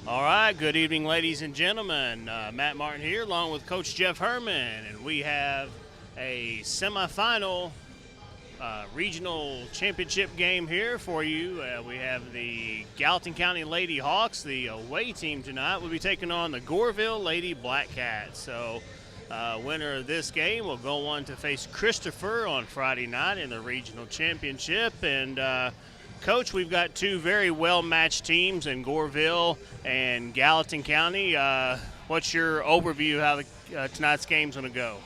All right, good evening, ladies and gentlemen. Matt Martin here, along with Coach Jeff Herman, and we have a semifinal regional championship game here for you. We have the Gallatin County Lady Hawks, the away team tonight, will be taking on the Goreville Lady Black Cats. So, winner of this game will go on to face Christopher on Friday night in the regional championship. And Coach, we've got two very well-matched teams in Goreville and Gallatin County. What's your overview of how tonight's game's going to go?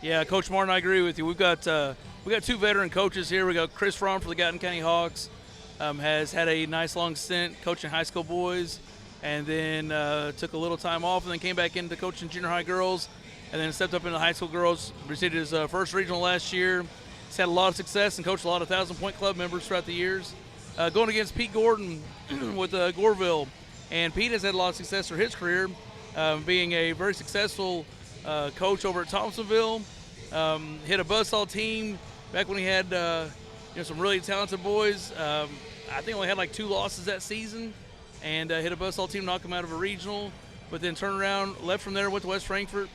Yeah, Coach Martin, I agree with you. We've got two veteran coaches here. We got Chris Fromm for the Gallatin County Hawks, has had a nice long stint coaching high school boys, and then took a little time off, and then came back into coaching junior high girls, and then stepped up into high school girls. Received his first regional last year. He's had a lot of success and coached a lot of 1,000-point club members throughout the years. Going against Pete Gordon with Goreville, and Pete has had a lot of success for his career, being a very successful coach over at Thompsonville. Hit a buzzsaw team back when he had some really talented boys. I think only had like 2 losses that season, and hit a buzzsaw team, knocked him out of a regional, but then turned around, left from there, went to West Frankfort.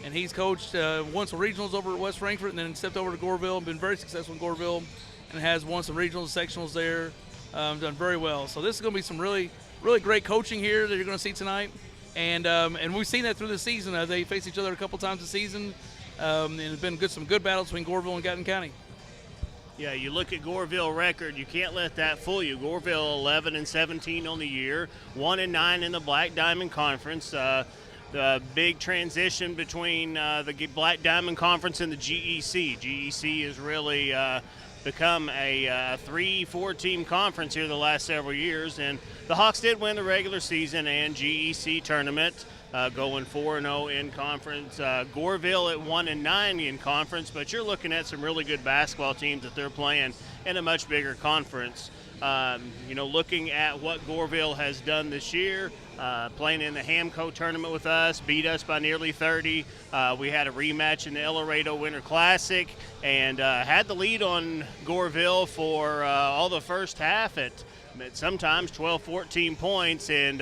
And he's coached, won some regionals over at West Frankfort, and then stepped over to Goreville and been very successful in Goreville, and has won some regionals and sectionals there, done very well. So this is going to be some really, really great coaching here that you're going to see tonight. And we've seen that through the season. They face each other a couple times this season, and it's been some good battles between Goreville and Gallatin County. Yeah, you look at Goreville record, you can't let that fool you. Goreville 11-17 on the year, 1-9 in the Black Diamond Conference. The big transition between the Black Diamond Conference and the GEC. GEC has really become a 3-4 team conference here the last several years, and the Hawks did win the regular season and GEC tournament, going 4-0 in conference. Goreville at 1-9 in conference, but you're looking at some really good basketball teams that they're playing in a much bigger conference. Looking at what Goreville has done this year, playing in the Hamco tournament with us, beat us by nearly 30. We had a rematch in the El Laredo Winter Classic, and had the lead on Goreville for all the first half at sometimes 12, 14 points, and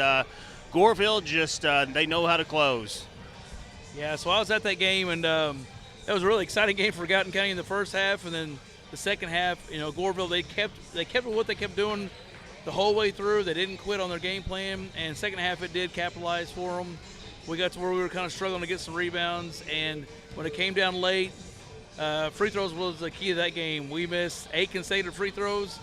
Goreville just, they know how to close. Yeah, so I was at that game, and that was a really exciting game for Gallatin County in the first half, and then the second half, Goreville, they kept with what they kept doing the whole way through. They didn't quit on their game plan, and second half it did capitalize for them. We got to where we were kind of struggling to get some rebounds, and when it came down late, free throws was the key to that game. We missed 8 consecutive free throws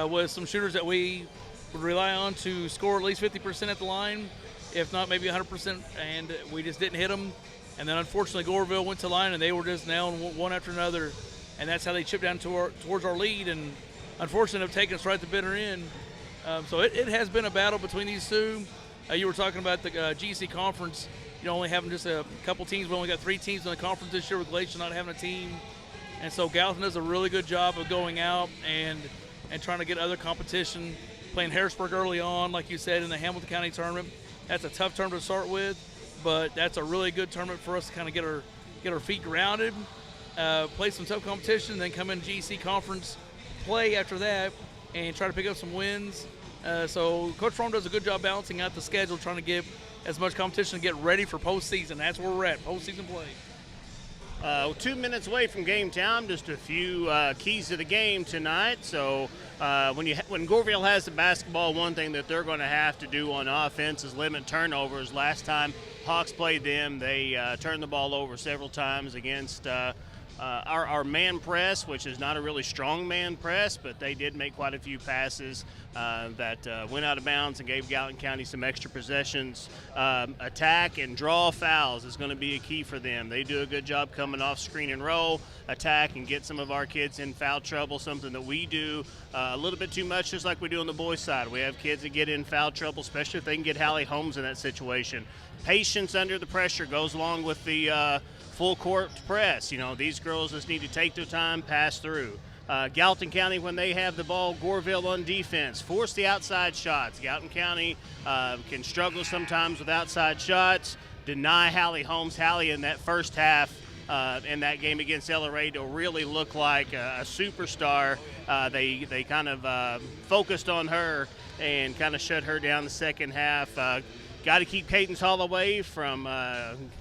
with some shooters that we would rely on to score at least 50% at the line, if not maybe 100%, and we just didn't hit them. And then unfortunately Goreville went to line, and they were just nailing one after another. And that's how they chipped down towards our lead, and unfortunately have taken us right to the bitter end. So it has been a battle between these two. You were talking about the GC conference, only having just a couple teams. We only got 3 teams in the conference this year, with Glacier not having a team. And so Gallatin does a really good job of going out and trying to get other competition, playing Harrisburg early on, like you said, in the Hamilton County tournament. That's a tough tournament to start with, but that's a really good tournament for us to kind of get our feet grounded. Play some tough competition, then come in GC conference play after that and try to pick up some wins. So Coach Fromm does a good job balancing out the schedule, trying to give as much competition to get ready for postseason. That's where we're at, postseason play. 2 minutes away from game time, just a few keys to the game tonight. So when Goreville has the basketball, one thing that they're going to have to do on offense is limit turnovers. Last time Hawks played them, they turned the ball over several times against our man press, which is not a really strong man press, but they did make quite a few passes that went out of bounds and gave Gallatin County some extra possessions. Attack and draw fouls is going to be a key for them. They do a good job coming off screen and roll, attack, and get some of our kids in foul trouble, something that we do a little bit too much, just like we do on the boys' side. We have kids that get in foul trouble, especially if they can get Hallie Holmes in that situation. Patience under the pressure goes along with the full court press. These girls just need to take their time, pass through. Gallatin County, when they have the ball, Goreville on defense, force the outside shots. Gallatin County can struggle sometimes with outside shots, deny Hallie Holmes. Hallie in that first half in that game against El Dorado really look like a superstar. They kind of focused on her and kind of shut her down the second half. Got to keep Cadence Holloway from,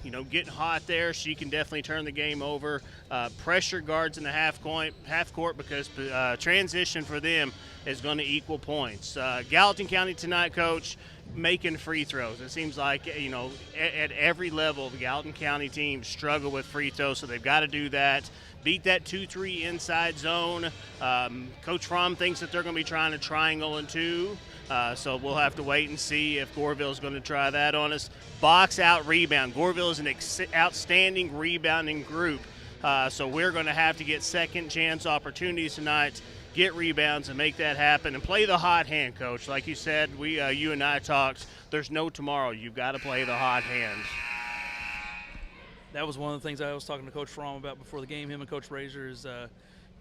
getting hot there. She can definitely turn the game over. Pressure guards in the half court because transition for them is going to equal points. Gallatin County tonight, Coach, making free throws. It seems like, at every level, the Gallatin County teams struggle with free throws, so they've got to do that. Beat that 2-3 inside zone. Coach Fromm thinks that they're going to be trying to triangle and two. So we'll have to wait and see if Goreville is going to try that on us. Box out rebound. Goreville is an outstanding rebounding group. So we're going to have to get second chance opportunities tonight, get rebounds and make that happen, and play the hot hand, Coach. Like you said, you and I talked, there's no tomorrow. You've got to play the hot hand. That was one of the things I was talking to Coach Fromm about before the game. Him and Coach Razor is,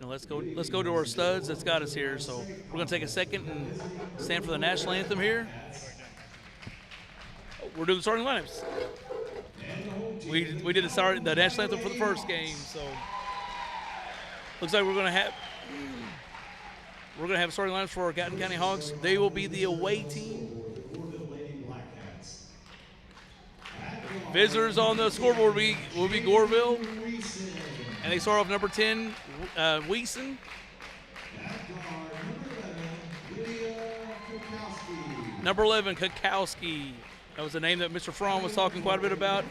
let's go to our studs that's got us here. So we're going to take a second and stand for the national anthem here. We're doing the starting lineups. We did the national anthem for the first game, so looks like we're going to have starting lineups for our Gallatin County Hawks. They will be the away team. Visitors on the scoreboard will be Goreville. And they start off number 10, Weeson. Number 11, Kukowski. That was a name that Mr. Fromm was talking quite a bit about.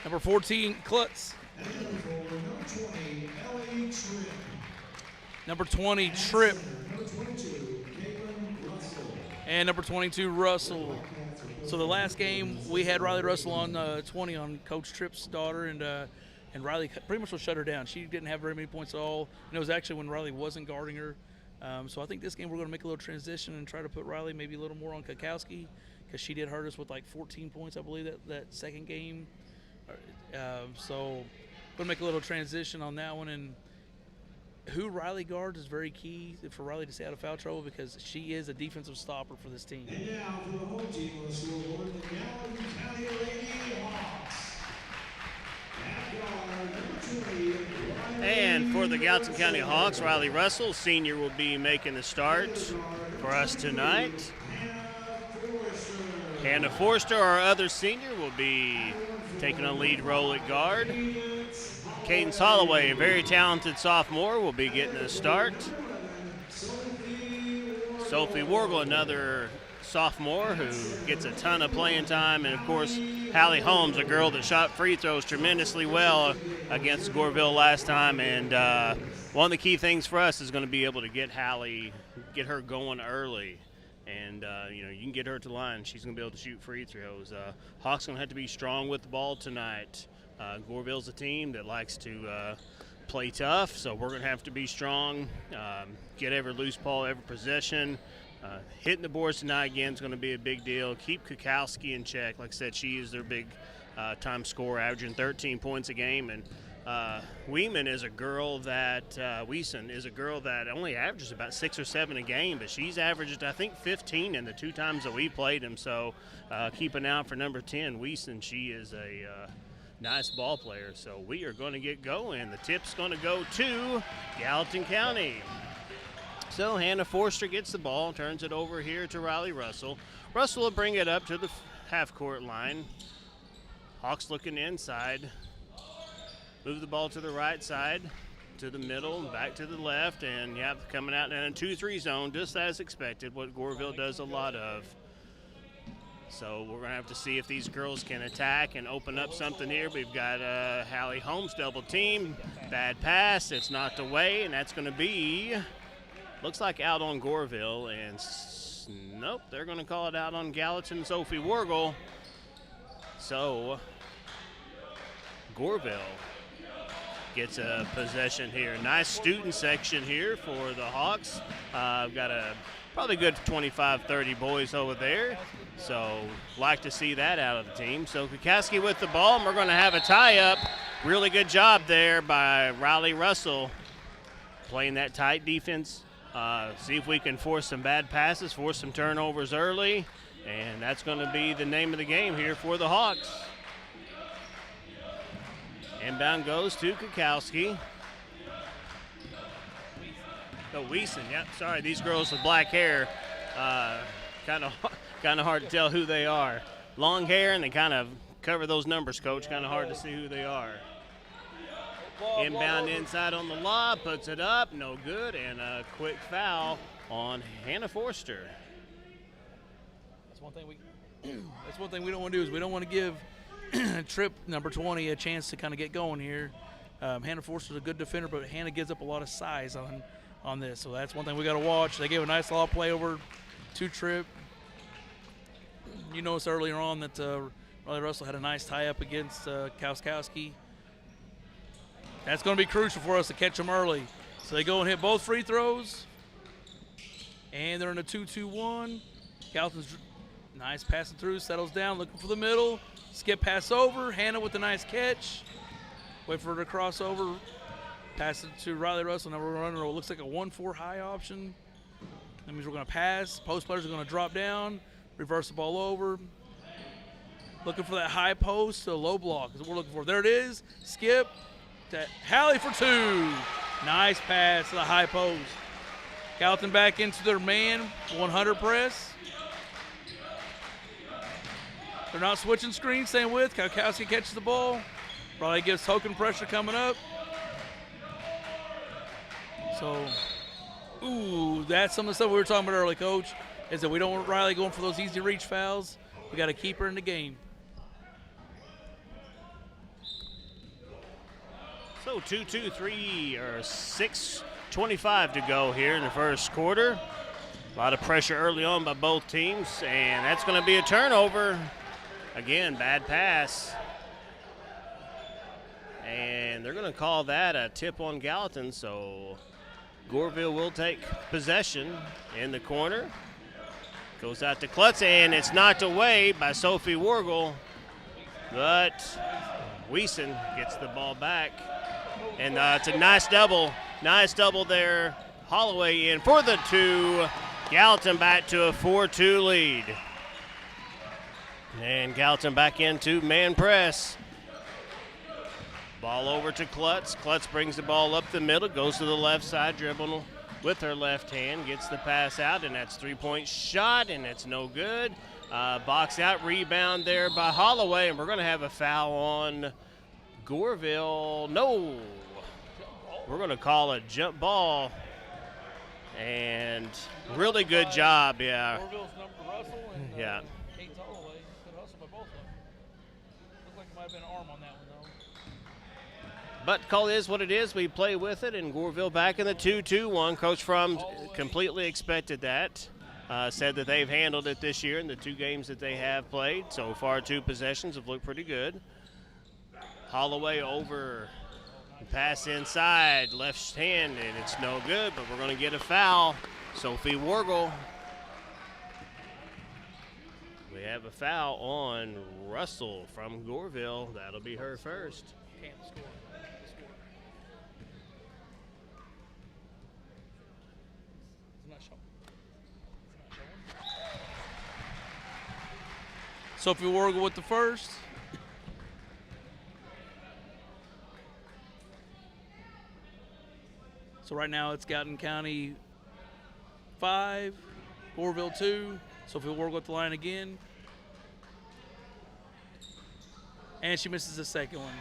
Number 14, Klutz. Number 20, Tripp. And number 22, Russell. So the last game, we had Riley Russell on 20 on Coach Tripp's daughter, and Riley pretty much will shut her down. She didn't have very many points at all, and it was actually when Riley wasn't guarding her. So I think this game we're going to make a little transition and try to put Riley maybe a little more on Kukowski, because she did hurt us with like 14 points, I believe, that second game. So we're going to make a little transition on that one, and who Riley guards is very key for Riley to stay out of foul trouble, because she is a defensive stopper for this team. And now for the home team on the scoreboard, the Gallatin County Lady Hawks. And for the Gallatin County Hawks, Riley Russell, senior, will be making the start for us tonight. Hannah Forster, our other senior, will be taking a lead role at guard. Cadence Holloway, a very talented sophomore, will be getting a start. Sophie Wargle, another sophomore who gets a ton of playing time. And, of course, Hallie Holmes, a girl that shot free throws tremendously well against Goreville last time. And one of the key things for us is going to be able to get her going early. And, you can get her to the line. She's going to be able to shoot free throws. Hawks going to have to be strong with the ball tonight. Goreville's a team that likes to play tough, so we're going to have to be strong, get every loose ball, every possession. Hitting the boards tonight, again, is going to be a big deal. Keep Kukowski in check. Like I said, she is their big time scorer, averaging 13 points a game. And Weeson is a girl that only averages about 6 or 7 a game, but she's averaged, I think, 15 in the 2 times that we played them. So keep an eye out for number 10, Weeson. She is a nice ball player. So we are going to get going. The tip's going to go to Gallatin County. So Hannah Forster gets the ball, turns it over here to Riley Russell. Russell will bring it up to the half-court line. Hawks looking inside. Move the ball to the right side, to the middle, back to the left, and coming out in a 2-3 zone, just as expected, what Goreville does a lot of. So we're going to have to see if these girls can attack and open up something here. We've got Hallie Holmes double team, bad pass, it's knocked away, and that's going to be, looks like out on Goreville, and nope, they're going to call it out on Gallatin, Sophie Wargle. So Goreville gets a possession here. Nice student section here for the Hawks. We've got probably good 25, 30 boys over there. So like to see that out of the team. So Kukowski with the ball, and we're going to have a tie-up. Really good job there by Riley Russell playing that tight defense. See if we can force some bad passes, force some turnovers early, and that's going to be the name of the game here for the Hawks. Inbound goes to Kukowski. Oh, Wiesen, yep, sorry, these girls with black hair, kind of hard to tell who they are. Long hair, and they kind of cover those numbers, Coach, kind of hard to see who they are. Inbound inside on the lob, puts it up, no good, and a quick foul on Hannah Forster. That's one thing we don't want to do is we don't want to give Trip number 20 a chance to kind of get going here. Hannah Forster's a good defender, but Hannah gives up a lot of size on this, so that's one thing we got to watch. They gave a nice lob play over to Trip. You noticed earlier on that Riley Russell had a nice tie-up against Kowskowski. That's going to be crucial for us to catch them early. So they go and hit both free throws, and they're in a 2-2-1. Gallatin's nice passing through, settles down, looking for the middle. Skip pass over. Hannah with a nice catch. Wait for her to cross over. Pass it to Riley Russell. Now we're running what looks like a 1-4 high option. That means we're going to pass. Post players are going to drop down, reverse the ball over. Looking for that high post, a low block is what we're looking for. There it is. Skip to Hallie for two. Nice pass to the high post. Gallatin back into their man 100 press. They're not switching screens, staying with. Kowkowski catches the ball. Riley gives token pressure coming up. So, that's some of the stuff we were talking about earlier, Coach, is that we don't want Riley going for those easy reach fouls. We got to keep her in the game. So 2-2-3 or 6:25 to go here in the first quarter. A lot of pressure early on by both teams, and that's going to be a turnover. Again, bad pass. And they're going to call that a tip on Gallatin, so Goreville will take possession in the corner. Goes out to Klutz, and it's knocked away by Sophie Wargel, but Wiesen gets the ball back. And it's a nice double there. Holloway in for the two. Gallatin back to a 4-2 lead. And Gallatin back into man press. Ball over to Klutz. Klutz brings the ball up the middle, goes to the left side, dribbling with her left hand, gets the pass out, and that's three-point shot, and it's no good. Box out, rebound there by Holloway, and we're going to have a foul on Goreville. No. We're going to call a jump ball, and really good job, yeah. Goreville's number Russell and yeah. Kate's Holloway. Good hustle by both of them. Looked like there might have been an arm on that one, though. But call is what it is. We play with it, and Goreville back in the 2-2-1. Coach Fromm completely expected that. Said that they've handled it this year in the two games that they have played. So far, two possessions have looked pretty good. Holloway over, pass inside, left hand, and it's no good, but we're going to get a foul. Sophie Wargel. We have a foul on Russell from Goreville. That'll be her first. Can't score. Sophie Wargel with the first. So right now it's Gallatin County 5, Goreville 2. Sophie Wargel at the line again. And she misses the second one.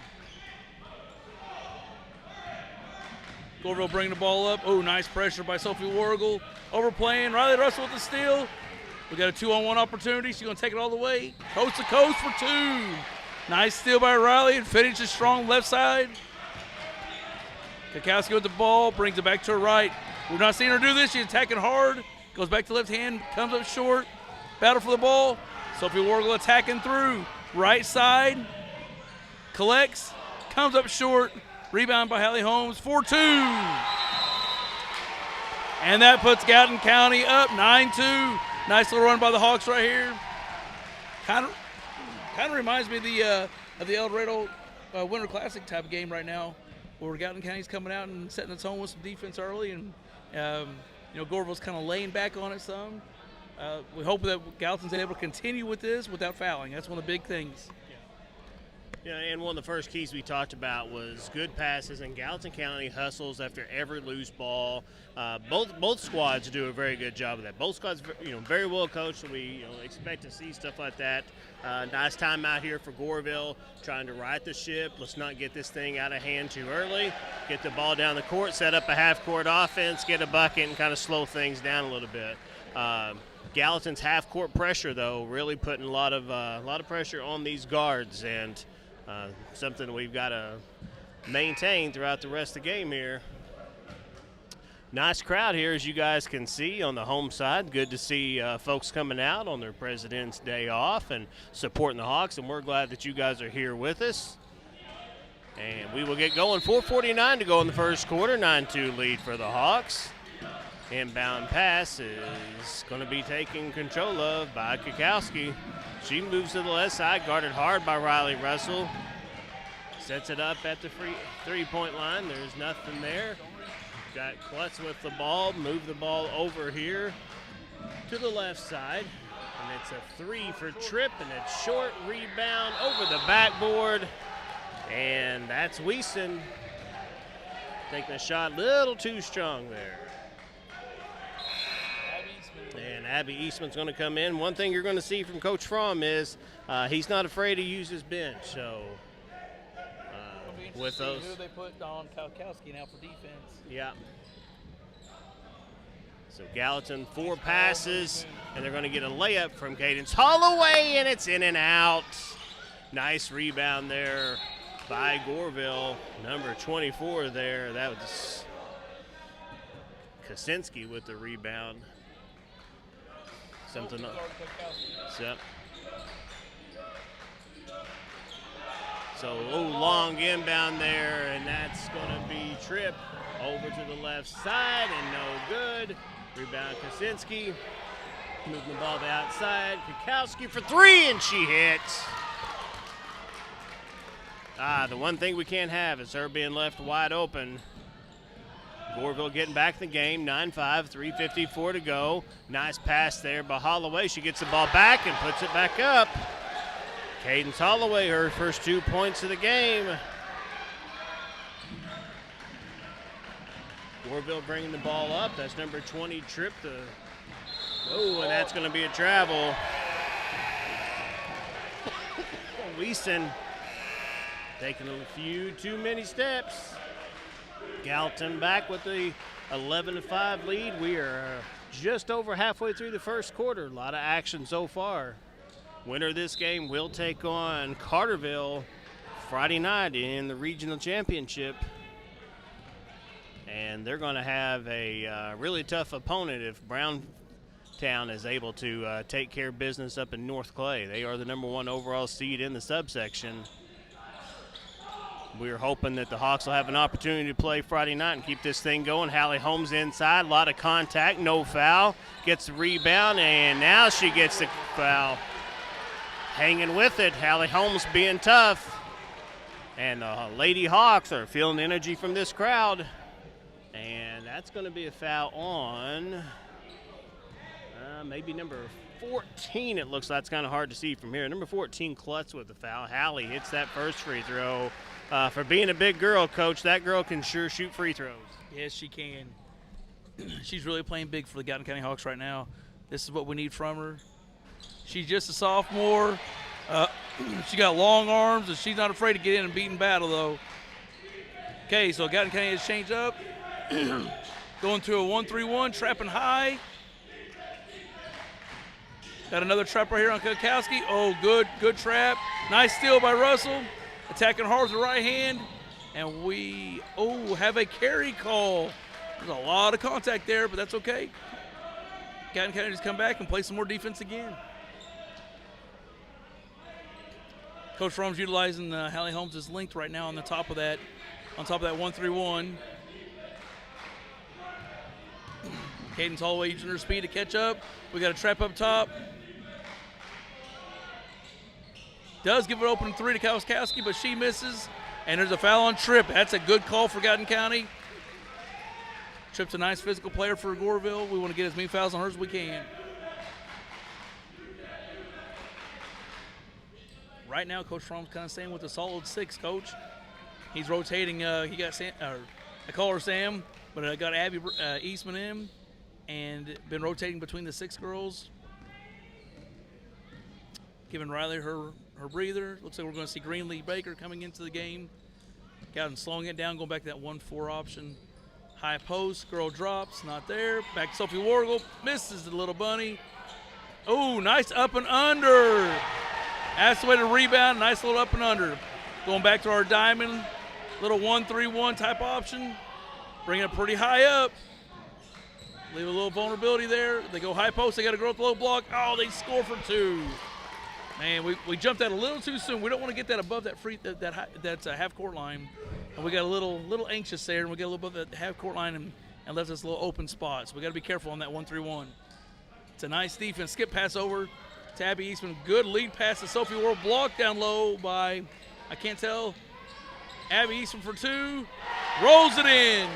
Goreville bringing the ball up. Oh, nice pressure by Sophie Wargel. Overplaying. Riley Russell with the steal. We got a 2-on-1 opportunity. She's going to take it all the way. Coast to coast for two. Nice steal by Riley and finishes strong left side. Kukowski with the ball, brings it back to her right. We're not seeing her do this. She's attacking hard. Goes back to left hand, comes up short. Battle for the ball. Sophie Wargel attacking through. Right side. Collects. Comes up short. Rebound by Hallie Holmes. 4-2. And that puts Gallatin County up 9-2. Nice little run by the Hawks right here. Kind of reminds me of the El Dorado Winter Classic type of game right now, where Gallatin County's coming out and setting its own with some defense early, and Goreville's kind of laying back on it some. We hope that Gallatin's able to continue with this without fouling. That's one of the big things. Yeah, and one of the first keys we talked about was good passes, and Gallatin County hustles after every loose ball. Both squads do a very good job of that. Both squads, very well coached. So we expect to see stuff like that. Nice time out here for Goreville, trying to right the ship. Let's not get this thing out of hand too early. Get the ball down the court, set up a half-court offense, get a bucket, and kind of slow things down a little bit. Gallatin's half-court pressure, though, really putting a lot of pressure on these guards, and something we've got to maintain throughout the rest of the game here. Nice crowd here, as you guys can see on the home side. Good to see folks coming out on their President's Day off and supporting the Hawks, and we're glad that you guys are here with us. And we will get going. 4:49 to go in the first quarter. 9-2 lead for the Hawks. Inbound pass is going to be taken control of by Kukowski. She moves to the left side, guarded hard by Riley Russell. Sets it up at the three-point line. There's nothing there. Got Klutz with the ball. Move the ball over here to the left side. And it's a three for Tripp, and it's short. Rebound over the backboard. And that's Wiesen taking a shot a little too strong there. And Abby Eastman's going to come in. One thing you're going to see from Coach Fromm is he's not afraid to use his bench. So with those, who they put on Kalkowski now for defense. Yeah. So Gallatin 4 passes, and they're going to get a layup from Cadence Holloway, and it's in and out. Nice rebound there by Goreville, number 24 there. That was Kosinski with the rebound. Something up. Yep. So, long inbound there, and that's going to be Tripp over to the left side, and no good. Rebound Kosinski. Moving the ball to the outside. Kukowski for 3, and she hits. The one thing we can't have is her being left wide open. Goreville getting back in the game, 9-5, 3:54 to go. Nice pass there by Holloway. She gets the ball back and puts it back up. Cadence Holloway, her first 2 points of the game. Goreville bringing the ball up. That's number 20, Tripp. And that's going to be a travel. Wiesen taking a few too many steps. Gallatin back with the 11-5 lead. We are just over halfway through the first quarter. A lot of action so far. Winner of this game will take on Carterville Friday night in the regional championship. And they're going to have a really tough opponent if Browntown is able to take care of business up in North Clay. They are the number 1 overall seed in the subsection. We're hoping that the Hawks will have an opportunity to play Friday night and keep this thing going. Hallie Holmes inside, a lot of contact, no foul. Gets the rebound, and now she gets the foul. Hanging with it, Hallie Holmes being tough. And the Lady Hawks are feeling the energy from this crowd. And that's going to be a foul on maybe number 14. It looks like it's kind of hard to see from here. Number 14, Klutz with the foul. Hallie hits that first free throw. For being a big girl, Coach, that girl can sure shoot free throws. Yes, she can. She's really playing big for the Gallatin County Hawks right now. This is what we need from her. She's just a sophomore. She got long arms, and she's not afraid to get in and beat in battle, though. Okay, so Gallatin County has changed up. Going to a 1-3-1, trapping high. Got another trap right here on Kukowski. Oh, good trap. Nice steal by Russell. Attacking hard with the right hand. And we, have a carry call. There's a lot of contact there, but that's okay. Gallatin County just come back and play some more defense again. Coach Fromm's utilizing Hallie Holmes' length right now on top of that 1-3-1. Cadence Holloway using her speed to catch up. We got a trap up top. Does give it open 3 to Kowskowski, but she misses. And there's a foul on Tripp. That's a good call for Gallatin County. Tripp's a nice physical player for Goreville. We want to get as many fouls on her as we can. right now, Coach Fromm's kind of staying with the solid 6, Coach. He's rotating. He got Sam, I call her Sam, but I got Abby Eastman in, and been rotating between the 6 girls, giving Riley her breather. Looks like we're going to see Greenlee Baker coming into the game. Gallatin slowing it down, going back to that 1-4 option. High post, girl drops, not there. Back to Sophie Wargle, misses the little bunny. Oh, nice up and under. That's the way to rebound, nice little up and under. Going back to our diamond, little 1-3-1 type option. Bring it pretty high up. Leave a little vulnerability there. They go high post, they got a girl with low block. Oh, they score for 2. Man, we jumped that a little too soon. We don't want to get that above that half court line. And we got a little anxious there, and we got a little above that half court line and left us a little open spot. So we got to be careful on that 1-3-1. It's a nice defense. Skip pass over to Abby Eastman. Good lead pass to Sophie World. Blocked down low by, I can't tell, Abby Eastman for 2. Rolls it in.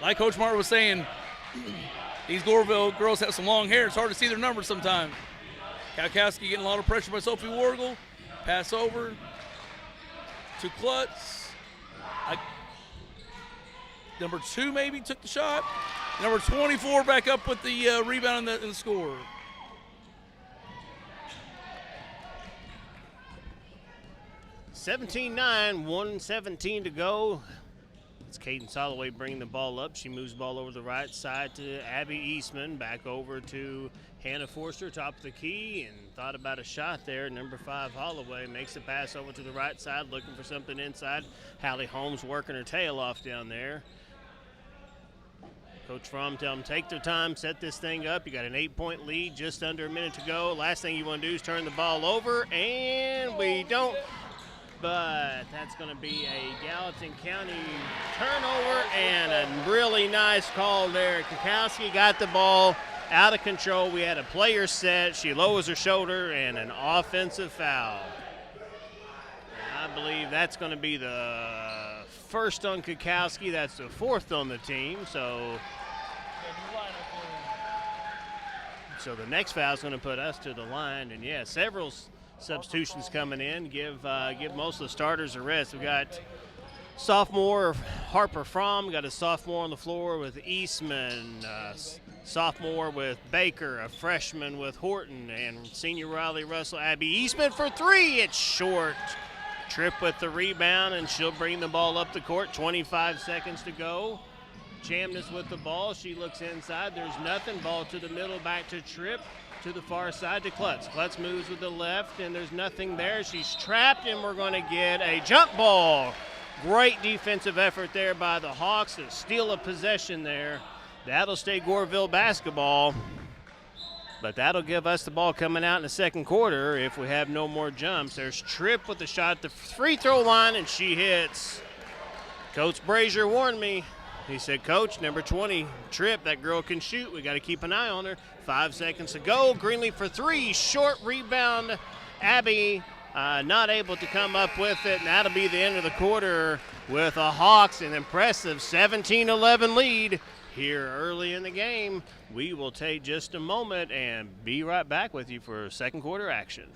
Like Coach Martin was saying, these Goreville girls have some long hair. It's hard to see their numbers sometimes. Kalkowski getting a lot of pressure by Sophie Wargle. Pass over to Klutz. Number 2 maybe took the shot. Number 24 back up with the rebound and the score. $17-9, 1:17 to go. It's Cadence Holloway bringing the ball up. She moves the ball over the right side to Abby Eastman. Back over to Hannah Forster, top of the key, and thought about a shot there. Number 5, Holloway, makes the pass over to the right side, looking for something inside. Hallie Holmes working her tail off down there. Coach Fromm tell them, take their time, set this thing up. You got an 8-point lead, just under a minute to go. Last thing you want to do is turn the ball over, and we don't. But that's going to be a Gallatin County turnover, and a really nice call there. Kakowski got the ball out of control. We had a player set. She lowers her shoulder, and an offensive foul. And I believe that's going to be the first on Kakowski. That's the 4th on the team. So the next foul is going to put us to the line. And, yeah, several substitutions coming in, give most of the starters a rest. We got sophomore Harper Fromm, got a sophomore on the floor with Eastman, sophomore with Baker, a freshman with Horton, and senior Riley Russell. Abby Eastman for 3, it's short. Tripp with the rebound, and she'll bring the ball up the court. 25 seconds to go. Chamness with the ball, she looks inside, there's nothing. Ball to the middle, back to Tripp. To the far side to Klutz. Klutz moves with the left, and there's nothing there. She's trapped, and we're going to get a jump ball. Great defensive effort there by the Hawks to steal a possession there. That'll stay Goreville basketball, but that'll give us the ball coming out in the second quarter if we have no more jumps. There's Tripp with the shot at the free throw line, and she hits. Coach Brazier warned me. He said, Coach, number 20, Tripp, that girl can shoot. We got to keep an eye on her. 5 seconds to go. Greenlee for 3. Short rebound. Abby not able to come up with it, and that'll be the end of the quarter with the Hawks an impressive 17-11 lead here early in the game. We will take just a moment and be right back with you for second quarter action.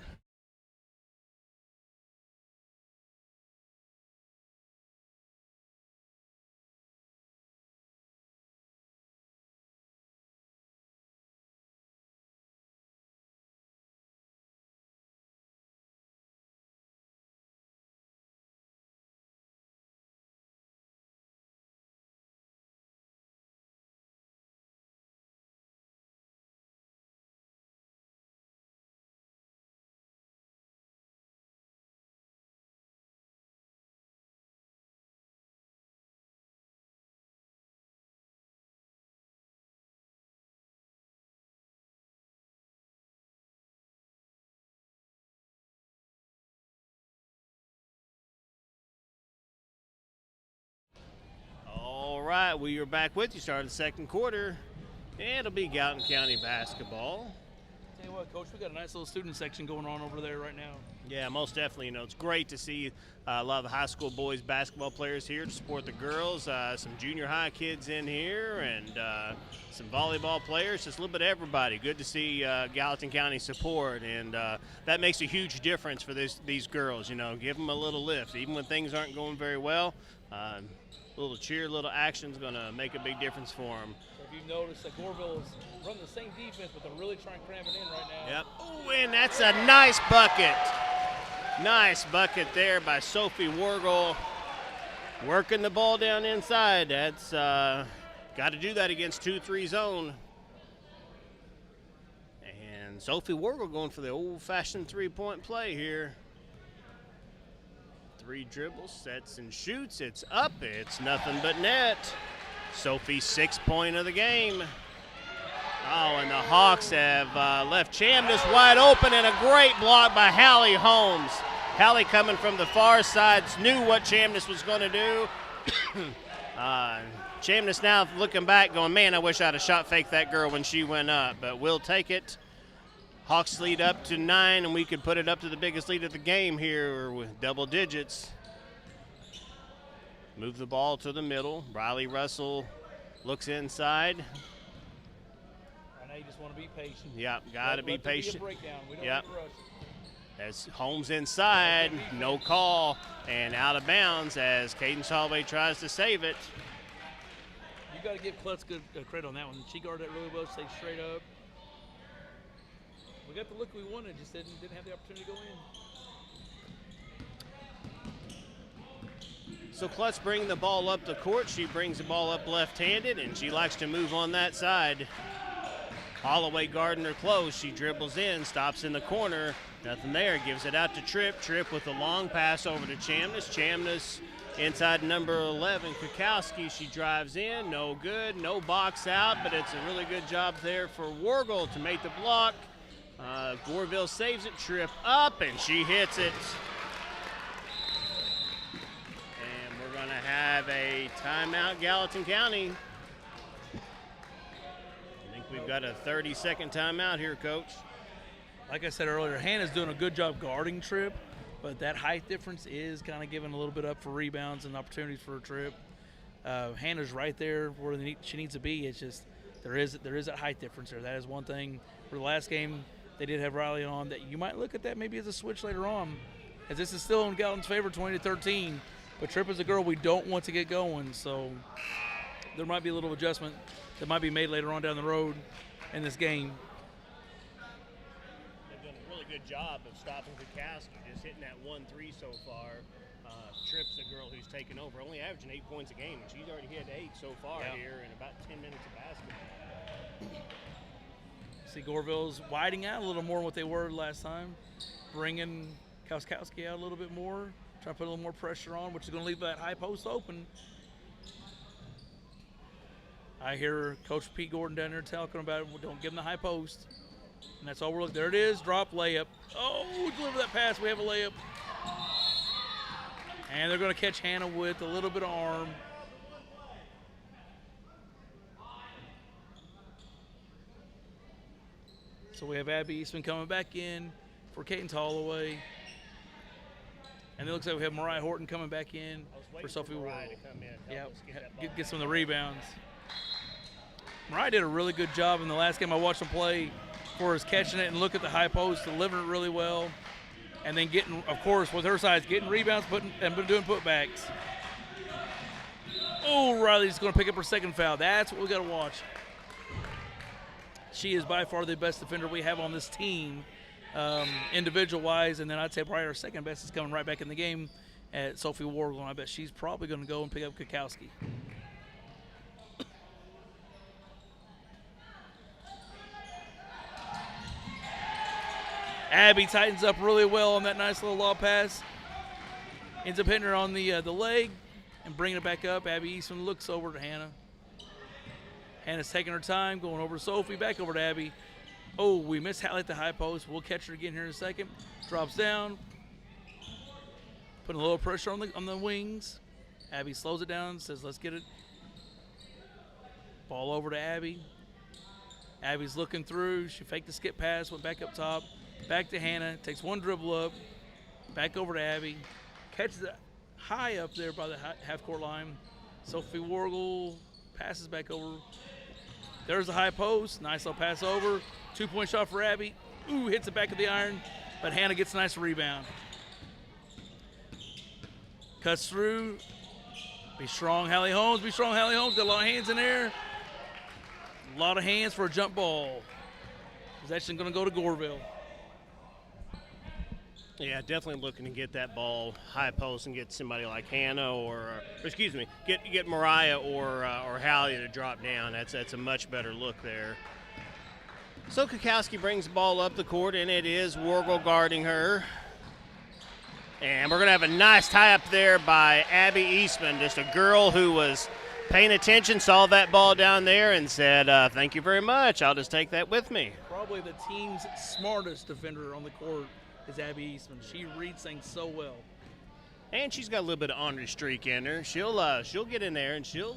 All right, we are back with you. Started the second quarter, and it'll be Gallatin County basketball. Tell you what, Coach, we got a nice little student section going on over there right now. Yeah, most definitely. You know, it's great to see a lot of the high school boys basketball players here to support the girls. Some junior high kids in here, and some volleyball players. Just a little bit of everybody. Good to see Gallatin County support, and that makes a huge difference for these girls. You know, give them a little lift, even when things aren't going very well. A little cheer, little action is going to make a big difference for them. So if you've noticed that Goreville is running the same defense, but they're really trying to cram it in right now. Yep. Oh, and that's a nice bucket. Nice bucket there by Sophie Wargle. Working the ball down inside. That's got to do that against 2-3 zone. And Sophie Wargle going for the old-fashioned three-point play here. 3 dribbles, sets and shoots. It's up. It's nothing but net. Sophie's 6th point of the game. Oh, and the Hawks have left Chamness wide open, and a great block by Hallie Holmes. Hallie coming from the far side knew what Chamness was going to do. Chamness now looking back going, man, I wish I'd have shot faked that girl when she went up, but we'll take it. Hawks lead up to 9, and we could put it up to the biggest lead of the game here with double digits. Move the ball to the middle. Riley Russell looks inside. Right now you just want to be patient. Yep, got to be patient. We don't Yep. need to rush. As Holmes inside, no call, and out of bounds as Caden Holloway tries to save it. You got to give Klutz good credit on that one. She guarded that really well, stayed straight up. We got the look we wanted, just didn't have the opportunity to go in. So Klutz bringing the ball up the court. She brings the ball up left-handed, and she likes to move on that side. Holloway guarding her close. She dribbles in, stops in the corner. Nothing there. Gives it out to Tripp. Tripp with a long pass over to Chamness. Chamness inside number 11, Kukowski. She drives in. No good. No box out, but it's a really good job there for Wargle to make the block. Goreville saves it. Tripp up, and she hits it. And we're going to have a timeout, Gallatin County. I think we've got a 30-second timeout here, Coach. Like I said earlier, Hannah's doing a good job guarding Tripp, but that height difference is kind of giving a little bit up for rebounds and opportunities for Tripp. Hannah's right there where she needs to be. It's just there is that height difference there. That is one thing. For the last game, they did have Riley on that you might look at that maybe as a switch later on, as this is still in Gallatin's favor, 20-13. But Tripp is a girl we don't want to get going, so there might be a little adjustment that might be made later on down the road in this game. They've done a really good job of stopping Kukowski, just hitting that 1-3 so far. Tripp's the girl who's taken over, only averaging 8 points a game, and she's already hit 8 so far here in about 10 minutes of basketball. See, Goreville's widening out a little more than what they were last time, bringing Kukowski out a little bit more, trying to put a little more pressure on, which is going to leave that high post open. I hear Coach Pete Gordon down there talking about it. Don't give him the high post. And that's all we're looking. There it is. Drop layup. Oh, deliver that pass. We have a layup. And they're going to catch Hannah with a little bit of arm. So we have Abby Eastman coming back in for Caden Holloway. And it looks like we have Mariah Horton coming back in for Sophie Ward. Yeah, get some of the rebounds. Mariah did a really good job in the last game I watched him play for us catching it and look at the high post, delivering it really well, and then getting, of course, with her size, getting rebounds and doing putbacks. Oh, Riley's going to pick up her second foul. That's what we got to watch. She is by far the best defender we have on this team, individual-wise, and then I'd say probably our second best is coming right back in the game at Sophie Wargle. I bet she's probably going to go and pick up Kukowski. Abby tightens up really well on that nice little lob pass. Ends up hitting her on the leg and bringing it back up. Abby Eastman looks over to Hannah. Hannah's taking her time, going over to Sophie, back over to Abby. Oh, we missed Hallie at the high post. We'll catch her again here in a second. Drops down. Putting a little pressure on the wings. Abby slows it down, says, let's get it. Ball over to Abby. Abby's looking through. She faked the skip pass, went back up top, back to Hannah, takes one dribble up, back over to Abby, catches it high up there by the half-court line. Sophie Wargle passes back over. There's the high post. Nice little pass over. 2-point shot for Abby. Ooh, hits the back of the iron, but Hannah gets a nice rebound. Cuts through. Be strong, Hallie Holmes. Be strong, Hallie Holmes. Got a lot of hands in there. A lot of hands for a jump ball. Possession going to go to Goreville. Yeah, definitely looking to get that ball high post and get somebody like Hannah or excuse me, get Mariah or Hallie to drop down. That's a much better look there. So Kukowski brings the ball up the court, and it is Wargle guarding her. And we're going to have a nice tie-up there by Abby Eastman, just a girl who was paying attention, saw that ball down there, and said, thank you very much. I'll just take that with me. Probably the team's smartest defender on the court is Abby Eastman. She reads things so well. And she's got a little bit of ornery streak in her. She'll get in there, and she'll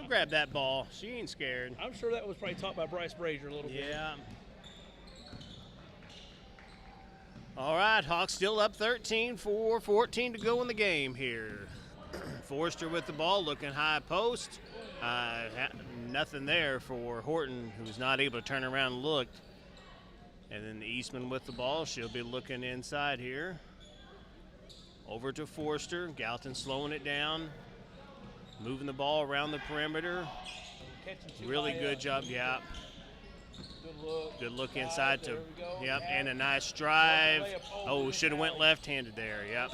grab that ball. She ain't scared. I'm sure that was probably taught by Bryce Brazier a little bit. Yeah. All right, Hawks still up 13, 4:14 to go in the game here. Forster with the ball, looking high post. Nothing there for Horton, who's not able to turn around and look. And then Eastman with the ball. She'll be looking inside here. Over to Forster. Gallatin slowing it down. Moving the ball around the perimeter. Really good job, yeah. Good look inside to, yep, and a nice drive. Oh, should have went left-handed there, yep.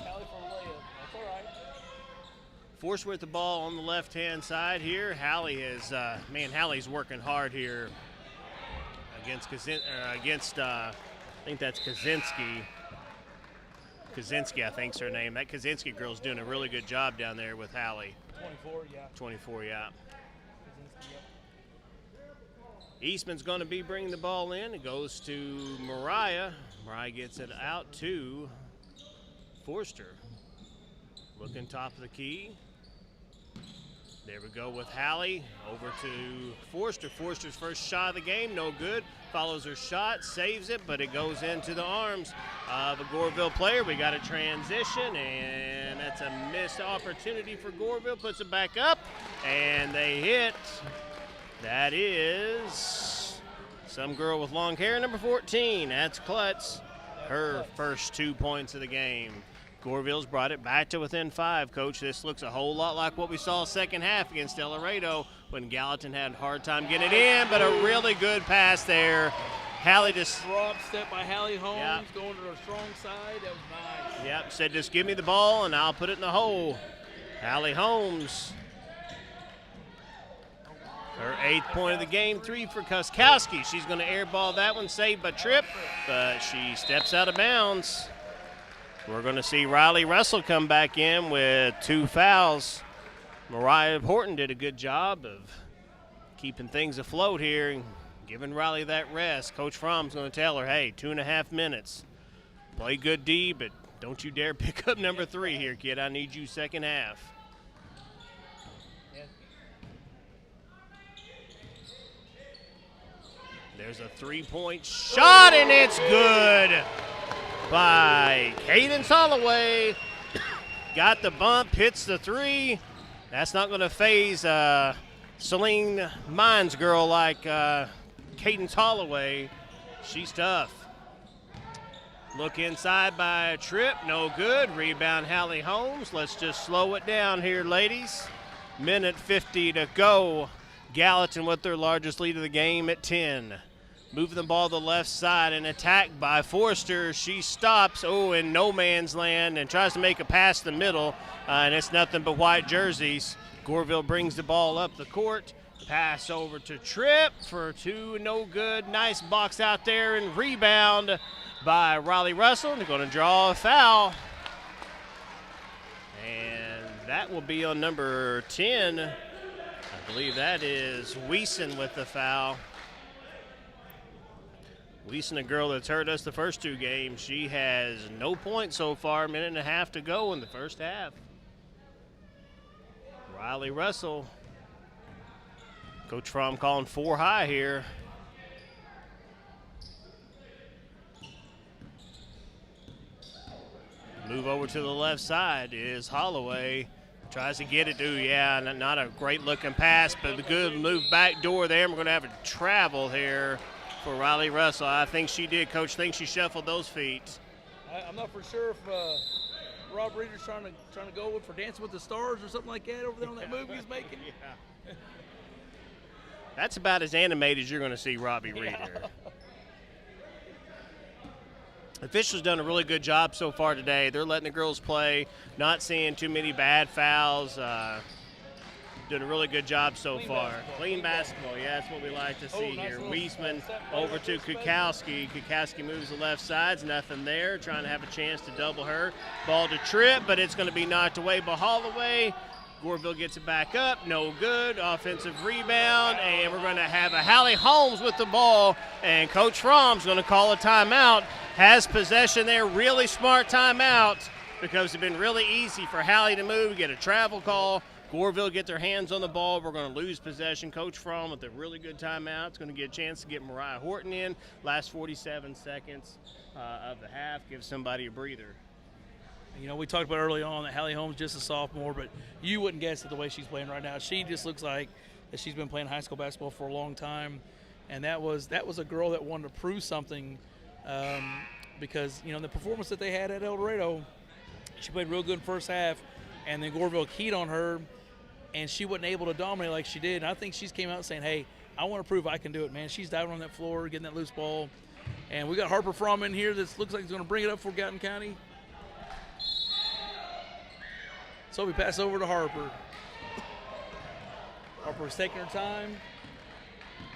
Forster with the ball on the left-hand side here. Hallie is, Hallie's working hard here against I think that's Kaczynski. Kaczynski, I think's her name. That Kaczynski girl's doing a really good job down there with Hallie. 24, yeah. Eastman's going to be bringing the ball in. It goes to Mariah. Mariah gets it out to Forster. Looking top of the key. There we go with Hallie. Over to Forster. Forster's first shot of the game, no good. Follows her shot, saves it, but it goes into the arms of a Goreville player. We got a transition, and that's a missed opportunity for Goreville. Puts it back up, and they hit. That is some girl with long hair, number 14. That's Klutz. Her first 2 points of the game. Goreville's brought it back to within 5, Coach. This looks a whole lot like what we saw second half against El Laredo when Gallatin had a hard time getting it in, but a really good pass there. Hallie just drop step by Hallie Holmes, going to her strong side. That was nice. Yep, said just give me the ball and I'll put it in the hole. Hallie Holmes. Her 8th point of the game, 3 for Kuskowski. She's going to airball that one, saved by Tripp, but she steps out of bounds. We're going to see Riley Russell come back in with 2 fouls. Mariah Horton did a good job of keeping things afloat here and giving Riley that rest. Coach Fromm's going to tell her, hey, 2.5 minutes. Play good D, but don't you dare pick up number 3 here, kid. I need you second half. There's a 3-point shot, and it's good by Cadence Holloway. Got the bump, hits the 3. That's not going to faze Celine Mines girl like Cadence Holloway. She's tough. Look inside by Tripp, no good. Rebound Hallie Holmes. Let's just slow it down here, ladies. Minute 50 to go. Gallatin with their largest lead of the game at 10. Moving the ball to the left side, and attack by Forster. She stops, in no man's land, and tries to make a pass to the middle, and it's nothing but white jerseys. Goreville brings the ball up the court. Pass over to Tripp for 2, no good. Nice box out there, and rebound by Riley Russell. They're going to draw a foul. And that will be on number 10. I believe that is Wiesen with the foul. Wiesen, a girl that's hurt us the first 2 games. She has no points so far, 1.5 minutes to go in the first half. Riley Russell Coach Fromm calling 4 high here. Move over to the left side is Holloway. Tries to get it to, yeah, not a great looking pass, but a good move back door there. We're going to have a travel here for Riley Russell. I think she did. Coach thinks she shuffled those feet. I'm not for sure if Rob Reeder's trying to go for Dancing with the Stars or something like that over there on that move he's making. Yeah. That's about as animated as you're going to see Robbie Reeder. Officials done a really good job so far today. They're letting the girls play, not seeing too many bad fouls. Doing a really good job so far. Clean basketball, yeah, that's what we like to see here. Wiesman over to Kukowski. Kukowski moves the left sides, nothing there. Trying to have a chance to double her. Ball to trip, but it's going to be knocked away by Holloway. Goreville gets it back up, no good. Offensive rebound, and we're going to have a Hallie Holmes with the ball, and Coach Fromm's going to call a timeout. Has possession there, really smart timeout, because it's been really easy for Hallie to move, get a travel call. Goreville get their hands on the ball. We're going to lose possession. Coach Fromm with a really good timeout. It's going to get a chance to get Mariah Horton in. Last 47 seconds of the half. Give somebody a breather. You know, we talked about early on that Hallie Holmes just a sophomore, but you wouldn't guess it the way she's playing right now. She just looks like that she's been playing high school basketball for a long time, and that was a girl that wanted to prove something because, you know, the performance that they had at El Dorado, she played real good in the first half, and then Goreville keyed on her, and she wasn't able to dominate like she did. And I think she's came out saying, hey, I want to prove I can do it, man. She's diving on that floor, getting that loose ball. And we got Harper Fromm in here that looks like he's going to bring it up for Gallatin County. So we pass over to Harper. Harper's taking her time.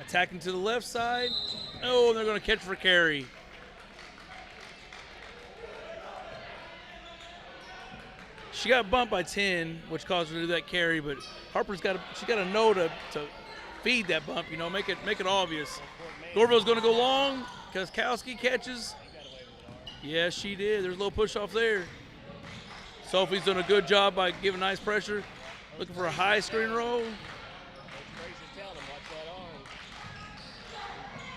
Attacking to the left side. Oh, and they're going to catch for carry. She got bumped by 10, which caused her to do that carry, but Harper's got to know to feed that bump, you know, make it obvious. Goreville's going to go long. Kukowski catches. Yes, she did. There's a little push off there. Sophie's done a good job by giving nice pressure. Looking for a high screen roll.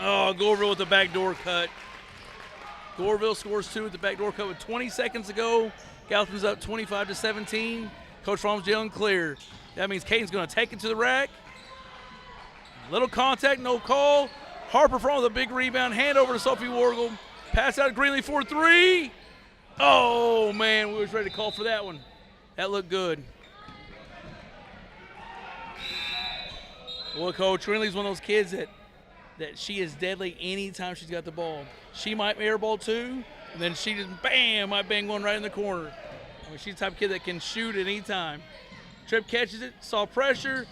Oh, Goreville with the backdoor cut. Goreville scores 2 with the backdoor cut with 20 seconds to go. Gallatin's up 25-17. Coach Fromm's yelling clear. That means Caden's going to take it to the rack. Little contact, no call. Harper Fromm with a big rebound. Hand over to Sophie Wargle. Pass out to Greenlee for 3. Oh, man, we was ready to call for that one. That looked good. Well, Coach, Greenlee's one of those kids that she is deadly anytime she's got the ball. She might airball 2, and then she just, bam, might bang one right in the corner. I mean, she's the type of kid that can shoot at any time. Tripp catches it, saw pressure,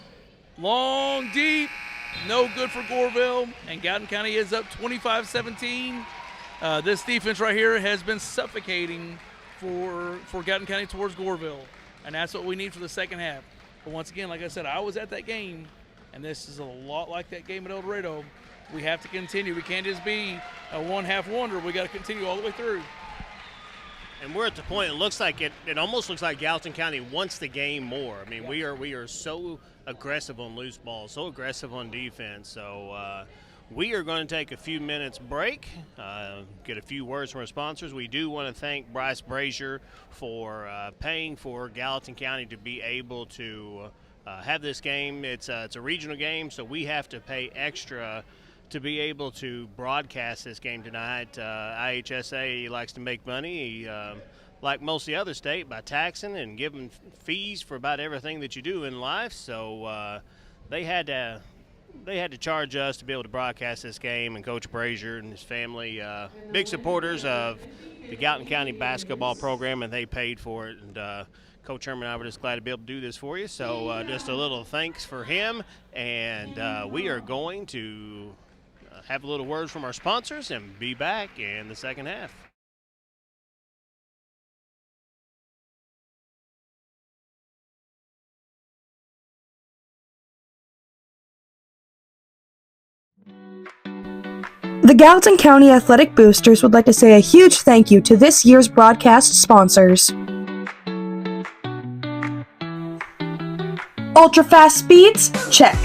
long, deep, no good for Goreville, and Gallatin County is up 25-17. This defense right here has been suffocating for Gallatin County towards Goreville, and that's what we need for the second half. But once again, like I said, I was at that game, and this is a lot like that game at El Dorado. We have to continue. We can't just be a one-half wonder. We got to continue all the way through. And we're at the point, it looks like it almost looks like Gallatin County wants the game more. I mean, yeah. we are so aggressive on loose balls, so aggressive on defense. So we are going to take a few minutes break, get a few words from our sponsors. We do want to thank Bryce Brazier for paying for Gallatin County to be able to have this game. It's a regional game, so we have to pay extra to be able to broadcast this game tonight. IHSA likes to make money, like most of the other state, by taxing and giving fees for about everything that you do in life. So they had to charge us to be able to broadcast this game, and Coach Brazier and his family, big supporters of the Gallatin County basketball program, and they paid for it. And Coach Herman and I were just glad to be able to do this for you. So just a little thanks for him, and we are going to have a little words from our sponsors and be back in the second half. The Gallatin County Athletic Boosters would like to say a huge thank you to this year's broadcast sponsors. Ultra fast speeds? Check.